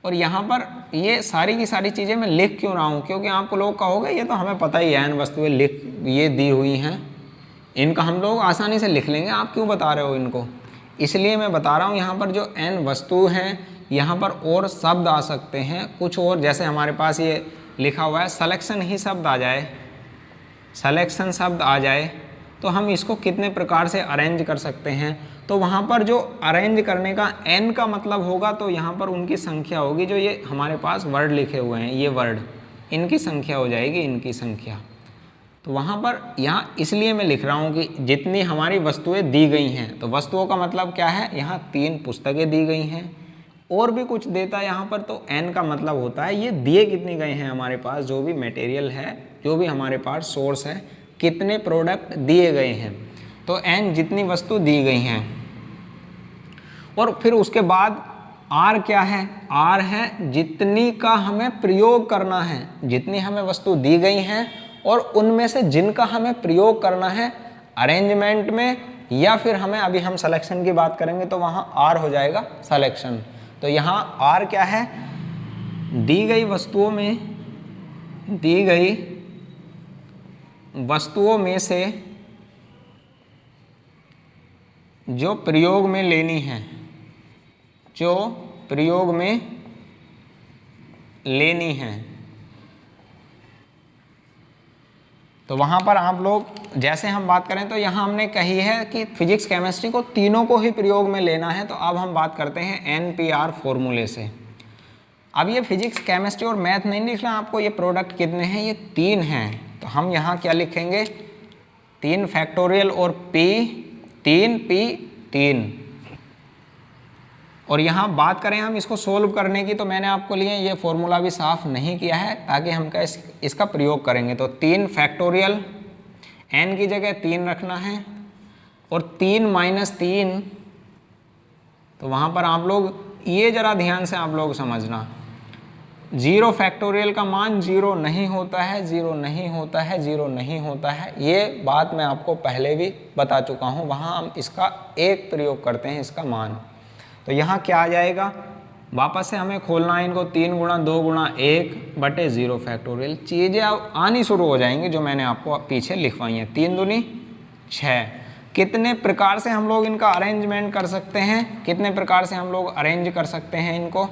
और यहाँ पर ये सारी की सारी चीज़ें मैं लिख क्यों रहा हूँ, क्योंकि आप लोग कहोगे ये तो हमें पता ही है n वस्तुएं ये दी हुई हैं, इनका हम लोग आसानी से लिख लेंगे, आप क्यों बता रहे हो इनको। इसलिए मैं बता रहा हूँ यहाँ पर जो n वस्तु हैं, यहाँ पर और शब्द आ सकते हैं कुछ और, जैसे हमारे पास ये लिखा हुआ है सिलेक्शन ही शब्द आ जाए, सिलेक्शन शब्द आ जाए तो हम इसको कितने प्रकार से अरेंज कर सकते हैं। तो वहाँ पर जो अरेंज करने का n का मतलब होगा तो यहाँ पर उनकी संख्या होगी, जो ये हमारे पास वर्ड लिखे हुए हैं, ये वर्ड, इनकी संख्या हो जाएगी, इनकी संख्या। तो वहाँ पर यहाँ इसलिए मैं लिख रहा हूँ कि जितनी हमारी वस्तुएं दी गई हैं, तो वस्तुओं का मतलब क्या है, यहाँ 3 पुस्तकें दी गई हैं, और भी कुछ देता है यहाँ पर, तो n का मतलब होता है ये दिए कितने गए हैं हमारे पास, जो भी मटेरियल है, जो भी हमारे पास सोर्स है, कितने प्रोडक्ट दिए गए हैं, तो n जितनी वस्तु दी गई हैं। और फिर उसके बाद r क्या है, r है जितनी का हमें प्रयोग करना है, जितनी हमें वस्तु दी गई हैं और उनमें से जिनका हमें प्रयोग करना है अरेंजमेंट में, या फिर हमें अभी हम सिलेक्शन की बात करेंगे तो वहाँ r हो जाएगा सिलेक्शन। तो यहाँ r क्या है, दी गई वस्तुओं में से जो प्रयोग में लेनी है, जो प्रयोग में लेनी है। तो वहाँ पर आप लोग जैसे हम बात करें तो यहाँ हमने कही है कि फिजिक्स केमिस्ट्री को तीनों को ही प्रयोग में लेना है। तो अब हम बात करते हैं NPR फॉर्मूले से। अब ये फिजिक्स केमिस्ट्री और मैथ नहीं लिखना आपको, ये प्रोडक्ट कितने हैं, ये 3 हैं। तो हम यहाँ क्या लिखेंगे, 3 फैक्टोरियल और P3 और यहाँ बात करें हम इसको सोल्व करने की, तो मैंने आपको लिए ये फॉर्मूला भी साफ नहीं किया है ताकि हम क्या इसका प्रयोग करेंगे। तो 3 फैक्टोरियल, n की जगह 3 रखना है और 3 - 3, तो वहाँ पर आप लोग ये ज़रा ध्यान से आप लोग समझना, 0 फैक्टोरियल का मान 0 नहीं होता है, 0 नहीं होता है, 0 नहीं होता है। ये बात मैं आपको पहले भी बता चुका हूँ। वहाँ हम इसका 1 प्रयोग करते हैं, इसका मान। तो यहाँ क्या आ जाएगा, वापस से हमें खोलना है इनको, 3 × 2 × 1/0 फैक्टोरियल। चीज़ें अब आनी शुरू हो जाएंगी जो मैंने आपको पीछे लिखवाई हैं। 3 दूनी 6, कितने प्रकार से हम लोग इनका अरेंजमेंट कर सकते हैं, कितने प्रकार से हम लोग अरेंज कर सकते हैं इनको,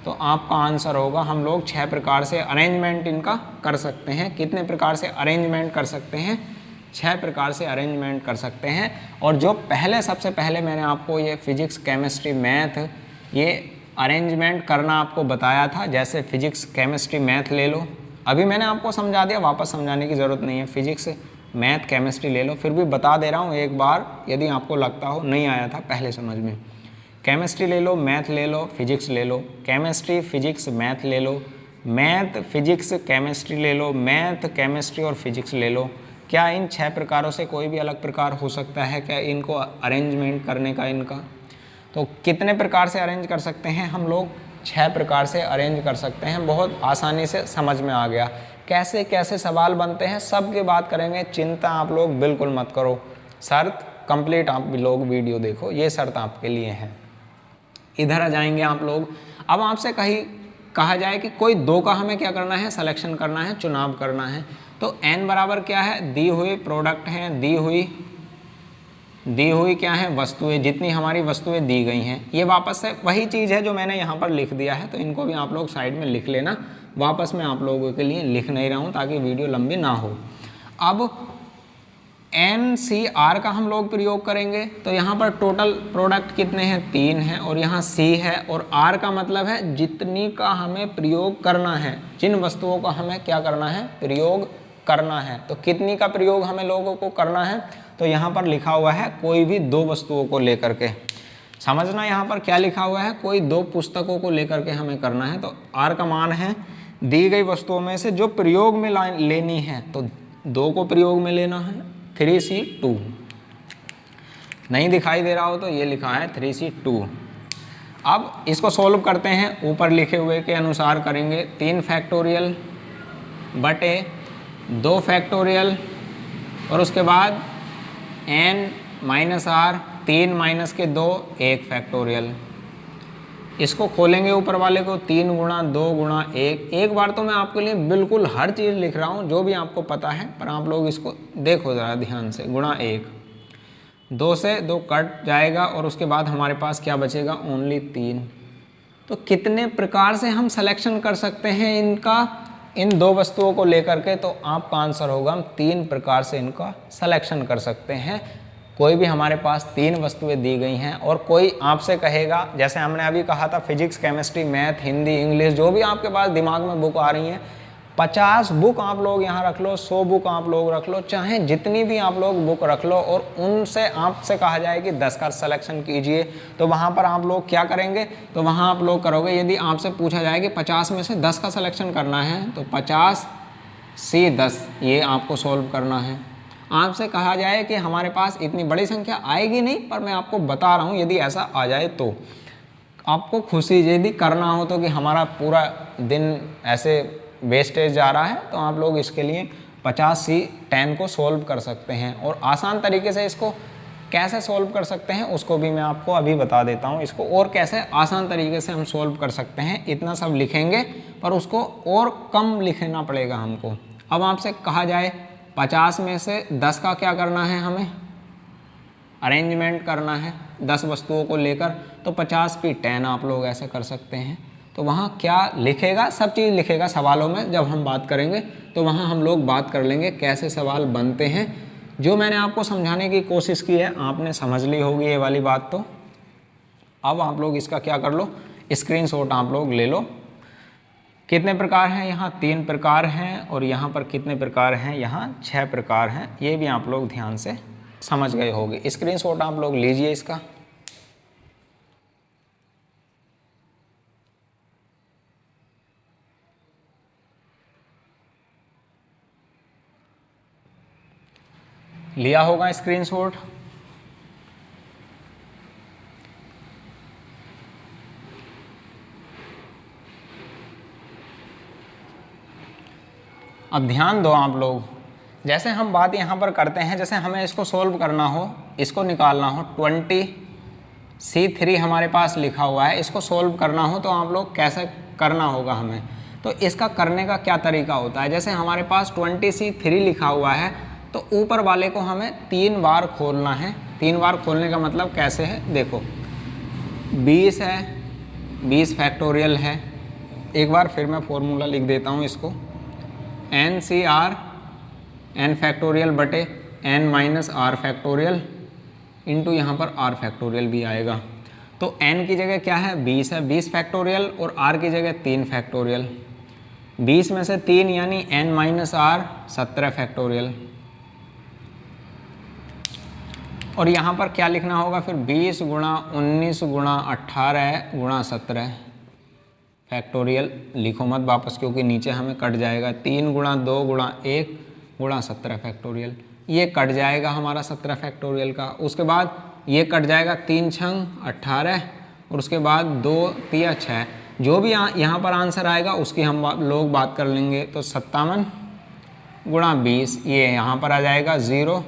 तो आपका आंसर होगा हम लोग 6 प्रकार से अरेंजमेंट इनका कर सकते हैं। कितने प्रकार से अरेंजमेंट कर सकते हैं, 6 प्रकार से अरेंजमेंट कर सकते हैं। और जो सबसे पहले मैंने आपको ये फिजिक्स केमिस्ट्री मैथ ये अरेंजमेंट करना आपको बताया था, जैसे फिजिक्स केमिस्ट्री मैथ ले लो, अभी मैंने आपको समझा दिया, वापस समझाने की ज़रूरत नहीं है। फिजिक्स मैथ केमिस्ट्री ले लो, फिर भी बता दे रहा हूँ एक बार, यदि आपको लगता हो नहीं आया था पहले समझ में। केमिस्ट्री ले लो, मैथ ले लो, फिजिक्स ले लो, केमिस्ट्री फिजिक्स मैथ ले लो, मैथ फिजिक्स केमिस्ट्री ले लो, मैथ केमिस्ट्री और फिजिक्स ले लो। क्या इन 6 प्रकारों से कोई भी अलग प्रकार हो सकता है क्या इनको अरेंजमेंट करने का इनका? तो कितने प्रकार से अरेंज कर सकते हैं हम लोग? 6 प्रकार से अरेंज कर सकते हैं। बहुत आसानी से समझ में आ गया। कैसे कैसे सवाल बनते हैं सब की बात करेंगे, चिंता आप लोग बिल्कुल मत करो। शर्त कंप्लीट आप लोग वीडियो देखो, ये शर्त आपके लिए है। इधर आ जाएंगे आप लोग। अब आपसे कहा जाए कि कोई 2 का हमें क्या करना है, सिलेक्शन करना है, चुनाव करना है। तो n बराबर क्या है, दी हुई प्रोडक्ट है, दी हुई क्या है, वस्तुएं, जितनी हमारी वस्तुएं दी गई हैं। ये वापस से वही चीज़ है जो मैंने यहाँ पर लिख दिया है, तो इनको भी आप लोग साइड में लिख लेना। वापस मैं आप लोगों के लिए लिख नहीं रहा हूँ ताकि वीडियो लंबी ना हो। अब NCR का हम लोग प्रयोग करेंगे, तो यहाँ पर टोटल प्रोडक्ट कितने हैं, 3 हैं, और यहाँ C है, और R का मतलब है जितनी का हमें प्रयोग करना है, जिन वस्तुओं का हमें क्या करना है, प्रयोग करना है। तो कितनी का प्रयोग हमें लोगों को करना है, तो यहाँ पर लिखा हुआ है कोई भी 2 वस्तुओं को लेकर के। समझना यहाँ पर क्या लिखा हुआ है, कोई 2 पुस्तकों को लेकर के हमें करना है। तो R का मान है दी गई वस्तुओं में से जो प्रयोग में लेनी है, तो 2 को प्रयोग में लेना है, 3C2। नहीं दिखाई दे रहा हो तो ये लिखा है 3C2। अब इसको सोल्व करते हैं, ऊपर लिखे हुए के अनुसार करेंगे। 3 फैक्टोरियल बटे 2 फैक्टोरियल, और उसके बाद n माइनस r, 3 माइनस के 2, 1 फैक्टोरियल। इसको खोलेंगे ऊपर वाले को, 3 गुणा 2 गुणा 1। एक बार तो मैं आपके लिए बिल्कुल हर चीज़ लिख रहा हूँ जो भी आपको पता है, पर आप लोग इसको देखो ज़रा ध्यान से। गुणा 1, 2 से 2 कट जाएगा, और उसके बाद हमारे पास क्या बचेगा, ओनली 3। तो कितने प्रकार से हम सिलेक्शन कर सकते हैं इनका, इन 2 वस्तुओं को लेकर के? तो आपका आंसर होगा हम 3 प्रकार से इनका सिलेक्शन कर सकते हैं। कोई भी हमारे पास 3 वस्तुएं दी गई हैं, और कोई आपसे कहेगा, जैसे हमने अभी कहा था physics chemistry math Hindi English, जो भी आपके पास दिमाग में बुक आ रही हैं, 50 बुक आप लोग यहाँ रख लो, 100 बुक आप लोग रख लो, चाहे जितनी भी आप लोग बुक रख लो, और उनसे आपसे कहा जाए कि 10 का सिलेक्शन कीजिए, तो वहाँ पर आप लोग क्या करेंगे, तो वहाँ आप लोग करोगे। यदि आपसे पूछा जाए कि 50 में से 10 का सिलेक्शन करना है, तो 50C10 ये आपको सोल्व करना है। आपसे कहा जाए कि हमारे पास इतनी बड़ी संख्या आएगी नहीं, पर मैं आपको बता रहा हूँ यदि ऐसा आ जाए तो आपको खुशी, यदि करना हो तो कि हमारा पूरा दिन ऐसे वेस्टेज जा रहा है, तो आप लोग इसके लिए 50C10 को सोल्व कर सकते हैं। और आसान तरीके से इसको कैसे सोल्व कर सकते हैं उसको भी मैं आपको अभी बता देता हूँ। इसको और कैसे आसान तरीके से हम सोल्व कर सकते हैं, इतना सब लिखेंगे पर उसको और कम लिखना पड़ेगा हमको। अब आपसे कहा जाए 50 में से 10 का क्या करना है, हमें अरेंजमेंट करना है 10 वस्तुओं को लेकर, तो 50P10 आप लोग ऐसे कर सकते हैं। तो वहाँ क्या लिखेगा, सब चीज़ लिखेगा सवालों में, जब हम बात करेंगे तो वहाँ हम लोग बात कर लेंगे कैसे सवाल बनते हैं। जो मैंने आपको समझाने की कोशिश की है आपने समझ ली होगी ये वाली बात। तो अब आप लोग इसका क्या कर लो, स्क्रीनशॉट आप लोग ले लो। कितने प्रकार हैं, यहाँ 3 प्रकार हैं, और यहाँ पर कितने प्रकार हैं, यहाँ 6 प्रकार हैं। ये भी आप लोग ध्यान से समझ गए होंगे। स्क्रीनशॉट आप लोग लीजिए इसका। लिया होगा स्क्रीनशॉट। अब ध्यान दो आप लोग, जैसे हम बात यहाँ पर करते हैं, जैसे हमें इसको सोल्व करना हो, इसको निकालना हो, 20C3 हमारे पास लिखा हुआ है, इसको सोल्व करना हो तो आप लोग कैसे करना होगा हमें। तो इसका करने का क्या तरीका होता है, जैसे हमारे पास 20C3 लिखा हुआ है तो ऊपर वाले को हमें 3 बार खोलना है, 3 बार खोलने का मतलब कैसे है देखो, 20 है, 20 फैक्टोरियल है। एक बार फिर मैं फॉर्मूला लिख देता हूँ इसको, NCR n फैक्टोरियल बटे n minus r factorial into यहाँ पर r फैक्टोरियल भी आएगा। तो n की जगह क्या है 20 है, 20 फैक्टोरियल, और r की जगह 3 फैक्टोरियल। 20 में से 3 यानी n माइनस आर 17 फैक्टोरियल। और यहाँ पर क्या लिखना होगा फिर 20 गुणा 19 गुणा 18 गुणा 17 फैक्टोरियल। लिखो मत वापस क्योंकि नीचे हमें कट जाएगा। 3 गुणा 2 गुणा 1 गुणा 17 फैक्टोरियल, ये कट जाएगा हमारा 17 फैक्टोरियल का। उसके बाद ये कट जाएगा, 3 छंग 18, और उसके बाद 2 तिया 6। जो भी यहाँ पर आंसर आएगा उसकी हम लोग बात कर लेंगे। तो 57 गुणा 20, ये यहाँ पर आ जाएगा 0,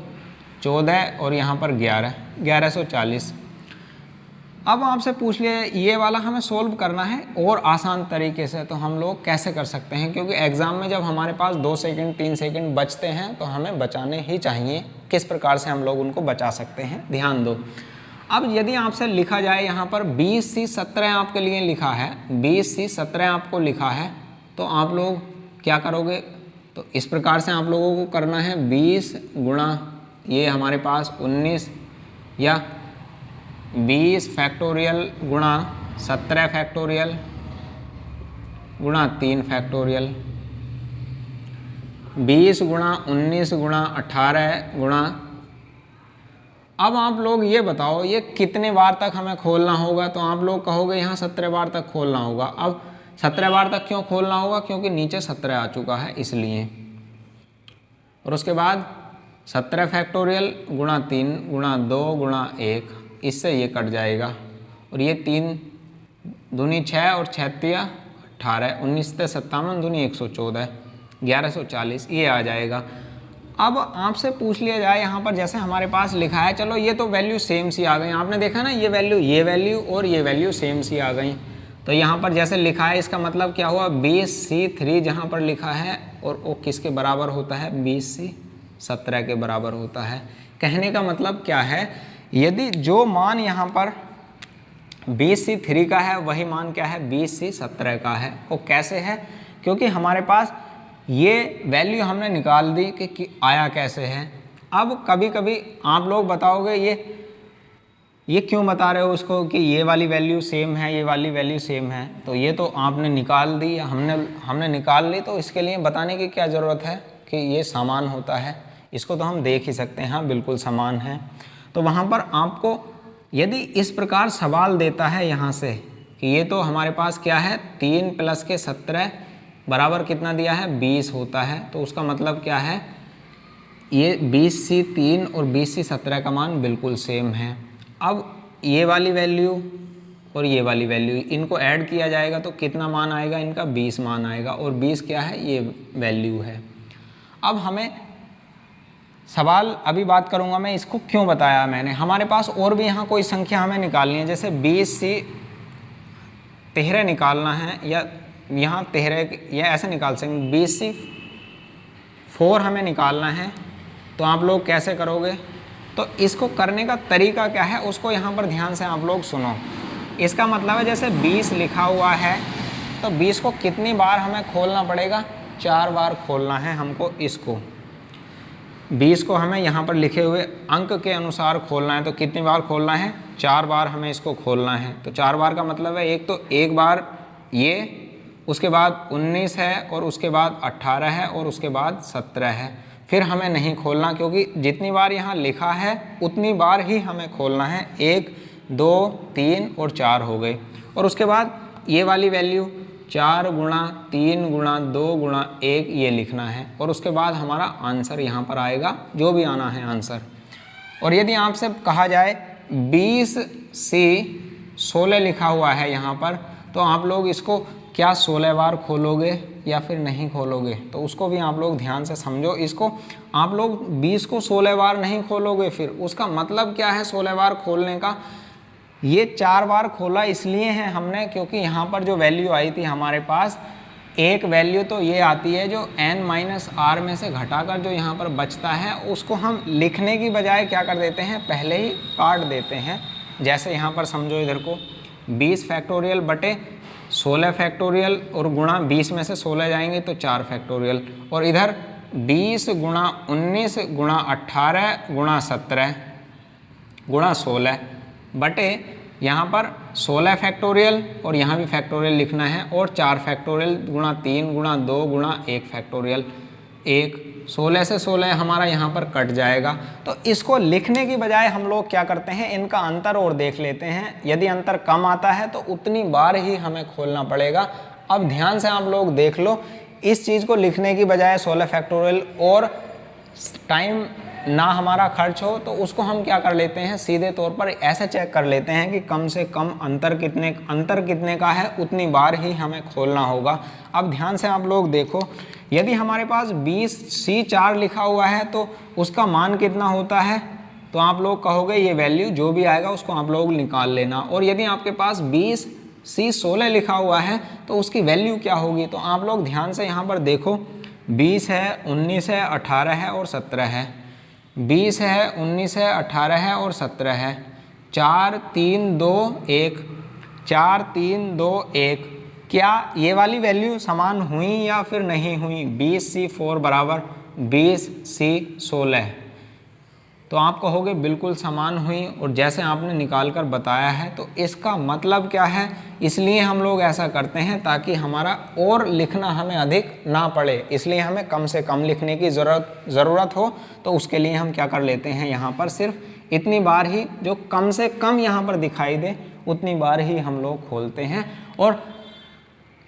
14 और यहाँ पर 11, 1140। अब आपसे पूछ लिया ये वाला हमें सोल्व करना है और आसान तरीके से, तो हम लोग कैसे कर सकते हैं, क्योंकि एग्ज़ाम में जब हमारे पास 2 सेकंड 3 सेकंड बचते हैं तो हमें बचाने ही चाहिए। किस प्रकार से हम लोग उनको बचा सकते हैं, ध्यान दो। अब यदि आपसे लिखा जाए यहाँ पर 20C 17 आपके लिए लिखा है, 20C 17 आपको लिखा है, तो आप लोग क्या करोगे, तो इस प्रकार से आप लोगों को करना है 20 गुणा ये हमारे पास 19 या 20 फैक्टोरियल गुणा 17 फैक्टोरियल गुणा 3 फैक्टोरियल, 20 गुणा 19 गुणा 18 गुणा। अब आप लोग ये बताओ ये कितने बार तक हमें खोलना होगा, तो आप लोग कहोगे यहाँ 17 बार तक खोलना होगा। अब 17 बार तक क्यों खोलना होगा, क्योंकि नीचे 17 आ चुका है इसलिए। और उसके बाद 17 फैक्टोरियल गुणा 3 गुणा 2 गुणा 1, इससे ये कट जाएगा। और ये 3 दूनी 6 और 6 तिया 18, 19 से 57 दूनी 114, 1140 ये आ जाएगा। अब आपसे पूछ लिया जाए यहाँ पर जैसे हमारे पास लिखा है, चलो ये तो वैल्यू सेम सी आ गई, आपने देखा ना ये वैल्यू और ये वैल्यू सेम सी आ गई। तो यहाँ पर जैसे लिखा है इसका मतलब क्या हुआ, 20C3 जहाँ पर लिखा है और वो किसके बराबर होता है, 20C 17 के बराबर होता है। कहने का मतलब क्या है, यदि जो मान यहाँ पर 20C3 का है वही मान क्या है 20C 17 का है। वो कैसे है, क्योंकि हमारे पास ये वैल्यू हमने निकाल दी कि आया कैसे है। अब कभी कभी आप लोग बताओगे ये क्यों बता रहे हो उसको कि ये वाली वैल्यू सेम है, ये वाली वैल्यू सेम है, तो ये तो आपने निकाल दी या हमने निकाल ली, तो इसके लिए बताने की क्या ज़रूरत है कि ये समान होता है। इसको तो हम देख ही सकते हैं, हाँ बिल्कुल समान है। तो वहाँ पर आपको यदि इस प्रकार सवाल देता है यहाँ से कि ये तो हमारे पास क्या है 3 + के 17 बराबर कितना दिया है 20 होता है, तो उसका मतलब क्या है ये 20C3 और 20C 17 का मान बिल्कुल सेम है। अब ये वाली वैल्यू और ये वाली वैल्यू इनको ऐड किया जाएगा तो कितना मान आएगा, इनका 20 मान आएगा, और 20 क्या है ये वैल्यू है। अब हमें सवाल अभी बात करूंगा मैं, इसको क्यों बताया मैंने। हमारे पास और भी यहाँ कोई संख्या हमें निकालनी है, जैसे 20C 13 निकालना है, या यहाँ 13 या ऐसे निकाल सकते 20C 4 हमें निकालना है। तो आप लोग कैसे करोगे, तो इसको करने का तरीका क्या है उसको यहाँ पर ध्यान से आप लोग सुनो। इसका मतलब है जैसे 20 लिखा हुआ है तो 20 को कितनी बार हमें खोलना पड़ेगा, 4 बार खोलना है हमको। इसको 20 को हमें यहाँ पर लिखे हुए अंक के अनुसार खोलना है, तो कितनी बार खोलना है, 4 बार हमें इसको खोलना है। तो 4 बार का मतलब है एक बार ये, उसके बाद 19 है, और उसके बाद 18 है, और उसके बाद 17 है। फिर हमें नहीं खोलना, क्योंकि जितनी बार यहाँ लिखा है उतनी बार ही हमें खोलना है। 1 2 3 और 4 हो गए। और उसके बाद ये वाली वैल्यू 4 गुणा 3 गुणा 2 गुणा 1 ये लिखना है, और उसके बाद हमारा आंसर यहाँ पर आएगा, जो भी आना है आंसर। और यदि आपसे कहा जाए 20C 16 लिखा हुआ है यहाँ पर, तो आप लोग इसको क्या 16 बार खोलोगे या फिर नहीं खोलोगे, तो उसको भी आप लोग ध्यान से समझो। इसको आप लोग 20 को 16 बार नहीं खोलोगे, फिर उसका मतलब क्या है 16 बार खोलने का। ये 4 बार खोला इसलिए है हमने, क्योंकि यहाँ पर जो वैल्यू आई थी हमारे पास एक वैल्यू तो ये आती है जो n माइनस आर में से घटाकर जो यहाँ पर बचता है उसको हम लिखने की बजाय क्या कर देते हैं, पहले ही काट देते हैं। जैसे यहाँ पर समझो इधर को 20 फैक्टोरियल बटे 16 फैक्टोरियल और गुणा 20 में से 16 जाएंगे तो 4 फैक्टोरियल, और इधर 20 गुणा 19 गुणा 18 गुणा 17 गुणा 16 बटे यहाँ पर 16 फैक्टोरियल और यहाँ भी फैक्टोरियल लिखना है, और 4 फैक्टोरियल गुणा 3 गुणा 2 गुणा 1 फैक्टोरियल 1। 16 से 16 हमारा यहाँ पर कट जाएगा। तो इसको लिखने की बजाय हम लोग क्या करते हैं, इनका अंतर और देख लेते हैं। यदि अंतर कम आता है तो उतनी बार ही हमें खोलना पड़ेगा। अब ध्यान से आप लोग देख लो, इस चीज़ को लिखने की बजाय 16 फैक्टोरियल और टाइम ना हमारा खर्च हो तो उसको हम क्या कर लेते हैं, सीधे तौर पर ऐसे चेक कर लेते हैं कि कम से कम अंतर कितने का है, उतनी बार ही हमें खोलना होगा। अब ध्यान से आप लोग देखो, यदि हमारे पास 20C4 लिखा हुआ है तो उसका मान कितना होता है, तो आप लोग कहोगे ये वैल्यू जो भी आएगा उसको आप लोग निकाल लेना। और यदि आपके पास 20C16 लिखा हुआ है तो उसकी वैल्यू क्या होगी, तो आप लोग ध्यान से यहाँ पर देखो, 20 है, 19 है, 18 है और 17 है। 20 है, 19 है, 18 है और 17 है। 4 3 2 1, 4 3 2 1। क्या ये वाली वैल्यू समान हुई या फिर नहीं हुई? 20C4 बराबर 20C16, तो आप कहोगे बिल्कुल समान हुई, और जैसे आपने निकाल कर बताया है। तो इसका मतलब क्या है, इसलिए हम लोग ऐसा करते हैं ताकि हमारा और लिखना हमें अधिक ना पड़े, इसलिए हमें कम से कम लिखने की ज़रूरत हो तो उसके लिए हम क्या कर लेते हैं, यहाँ पर सिर्फ इतनी बार ही, जो कम से कम यहाँ पर दिखाई दे उतनी बार ही हम लोग खोलते हैं। और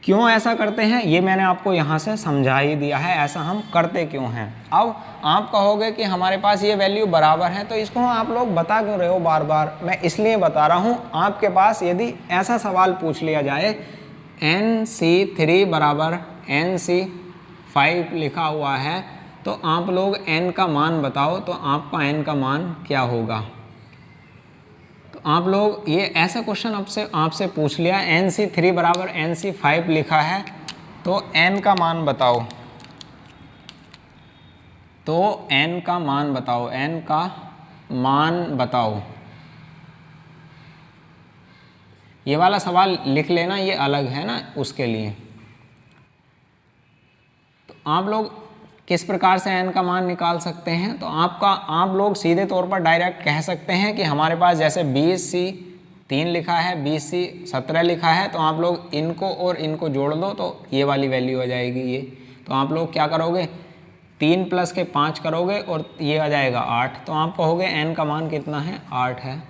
क्यों ऐसा करते हैं ये मैंने आपको यहाँ से समझा ही दिया है, ऐसा हम करते क्यों हैं। अब आप कहोगे कि हमारे पास ये वैल्यू बराबर है तो इसको आप लोग बता क्यों रहे हो बार बार। मैं इसलिए बता रहा हूँ, आपके पास यदि ऐसा सवाल पूछ लिया जाए NC3 बराबर NC5 लिखा हुआ है तो आप लोग n का मान बताओ, तो आपका n का मान क्या होगा। आप लोग ये ऐसा क्वेश्चन आपसे पूछ लिया, NC3 बराबर NC5 लिखा है तो n का मान बताओ, तो n का मान बताओ, n का मान बताओ। ये वाला सवाल लिख लेना, ये अलग है ना उसके लिए। तो आप लोग किस प्रकार से n का मान निकाल सकते हैं, तो आप लोग सीधे तौर पर डायरेक्ट कह सकते हैं कि हमारे पास जैसे 20C3 लिखा है, 20C17 लिखा है, तो आप लोग इनको और इनको जोड़ दो तो ये वाली वैल्यू आ जाएगी ये। तो आप लोग क्या करोगे, 3 + के 5 करोगे और ये आ जाएगा 8, तो आप कहोगे n का मान कितना है, 8 है।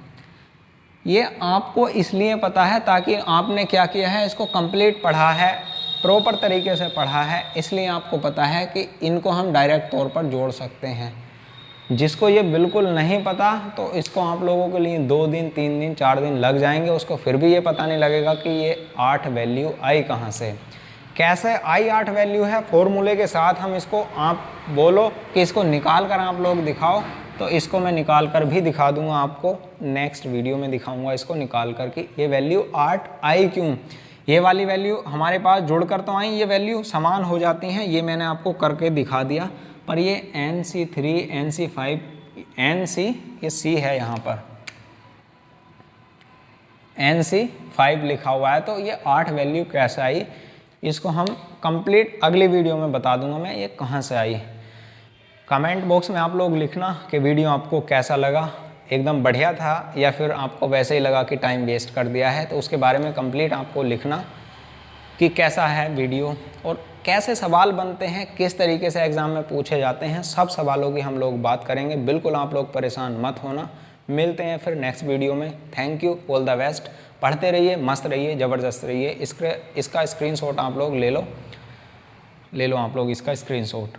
ये आपको इसलिए पता है ताकि आपने क्या किया है, इसको कंप्लीट पढ़ा है, प्रॉपर तरीके से पढ़ा है, इसलिए आपको पता है कि इनको हम डायरेक्ट तौर पर जोड़ सकते हैं। जिसको ये बिल्कुल नहीं पता तो इसको आप लोगों के लिए 2 दिन 3 दिन 4 दिन लग जाएंगे, उसको फिर भी ये पता नहीं लगेगा कि ये 8 वैल्यू आई कहाँ से, कैसे आई 8 वैल्यू है। फॉर्मूले के साथ हम इसको, आप बोलो कि इसको निकाल कर आप लोग दिखाओ, तो इसको मैं निकाल कर भी दिखा दूंगा आपको, नेक्स्ट वीडियो में दिखाऊंगा इसको निकाल कर कि ये वैल्यू 8 आई क्यों। ये वाली वैल्यू हमारे पास जुड़कर तो आई, ये वैल्यू समान हो जाती हैं, ये मैंने आपको करके दिखा दिया। पर ये NC3 NC5 NC, ये C है यहाँ पर, NC5 लिखा हुआ है, तो ये 8 वैल्यू कैसे आई, इसको हम कंप्लीट अगली वीडियो में बता दूंगा मैं ये कहाँ से आई। कमेंट बॉक्स में आप लोग लिखना कि वीडियो आपको कैसा लगा, एकदम बढ़िया था या फिर आपको वैसे ही लगा कि टाइम वेस्ट कर दिया है, तो उसके बारे में कंप्लीट आपको लिखना कि कैसा है वीडियो और कैसे सवाल बनते हैं, किस तरीके से एग्ज़ाम में पूछे जाते हैं, सब सवालों की हम लोग बात करेंगे। बिल्कुल आप लोग परेशान मत होना, मिलते हैं फिर नेक्स्ट वीडियो में। Thank you, all the best. पढ़ते रहिए, मस्त रहिए, ज़बरदस्त रहिए। इसका स्क्रीनशॉट आप लोग ले लो आप लोग इसका स्क्रीनशॉट।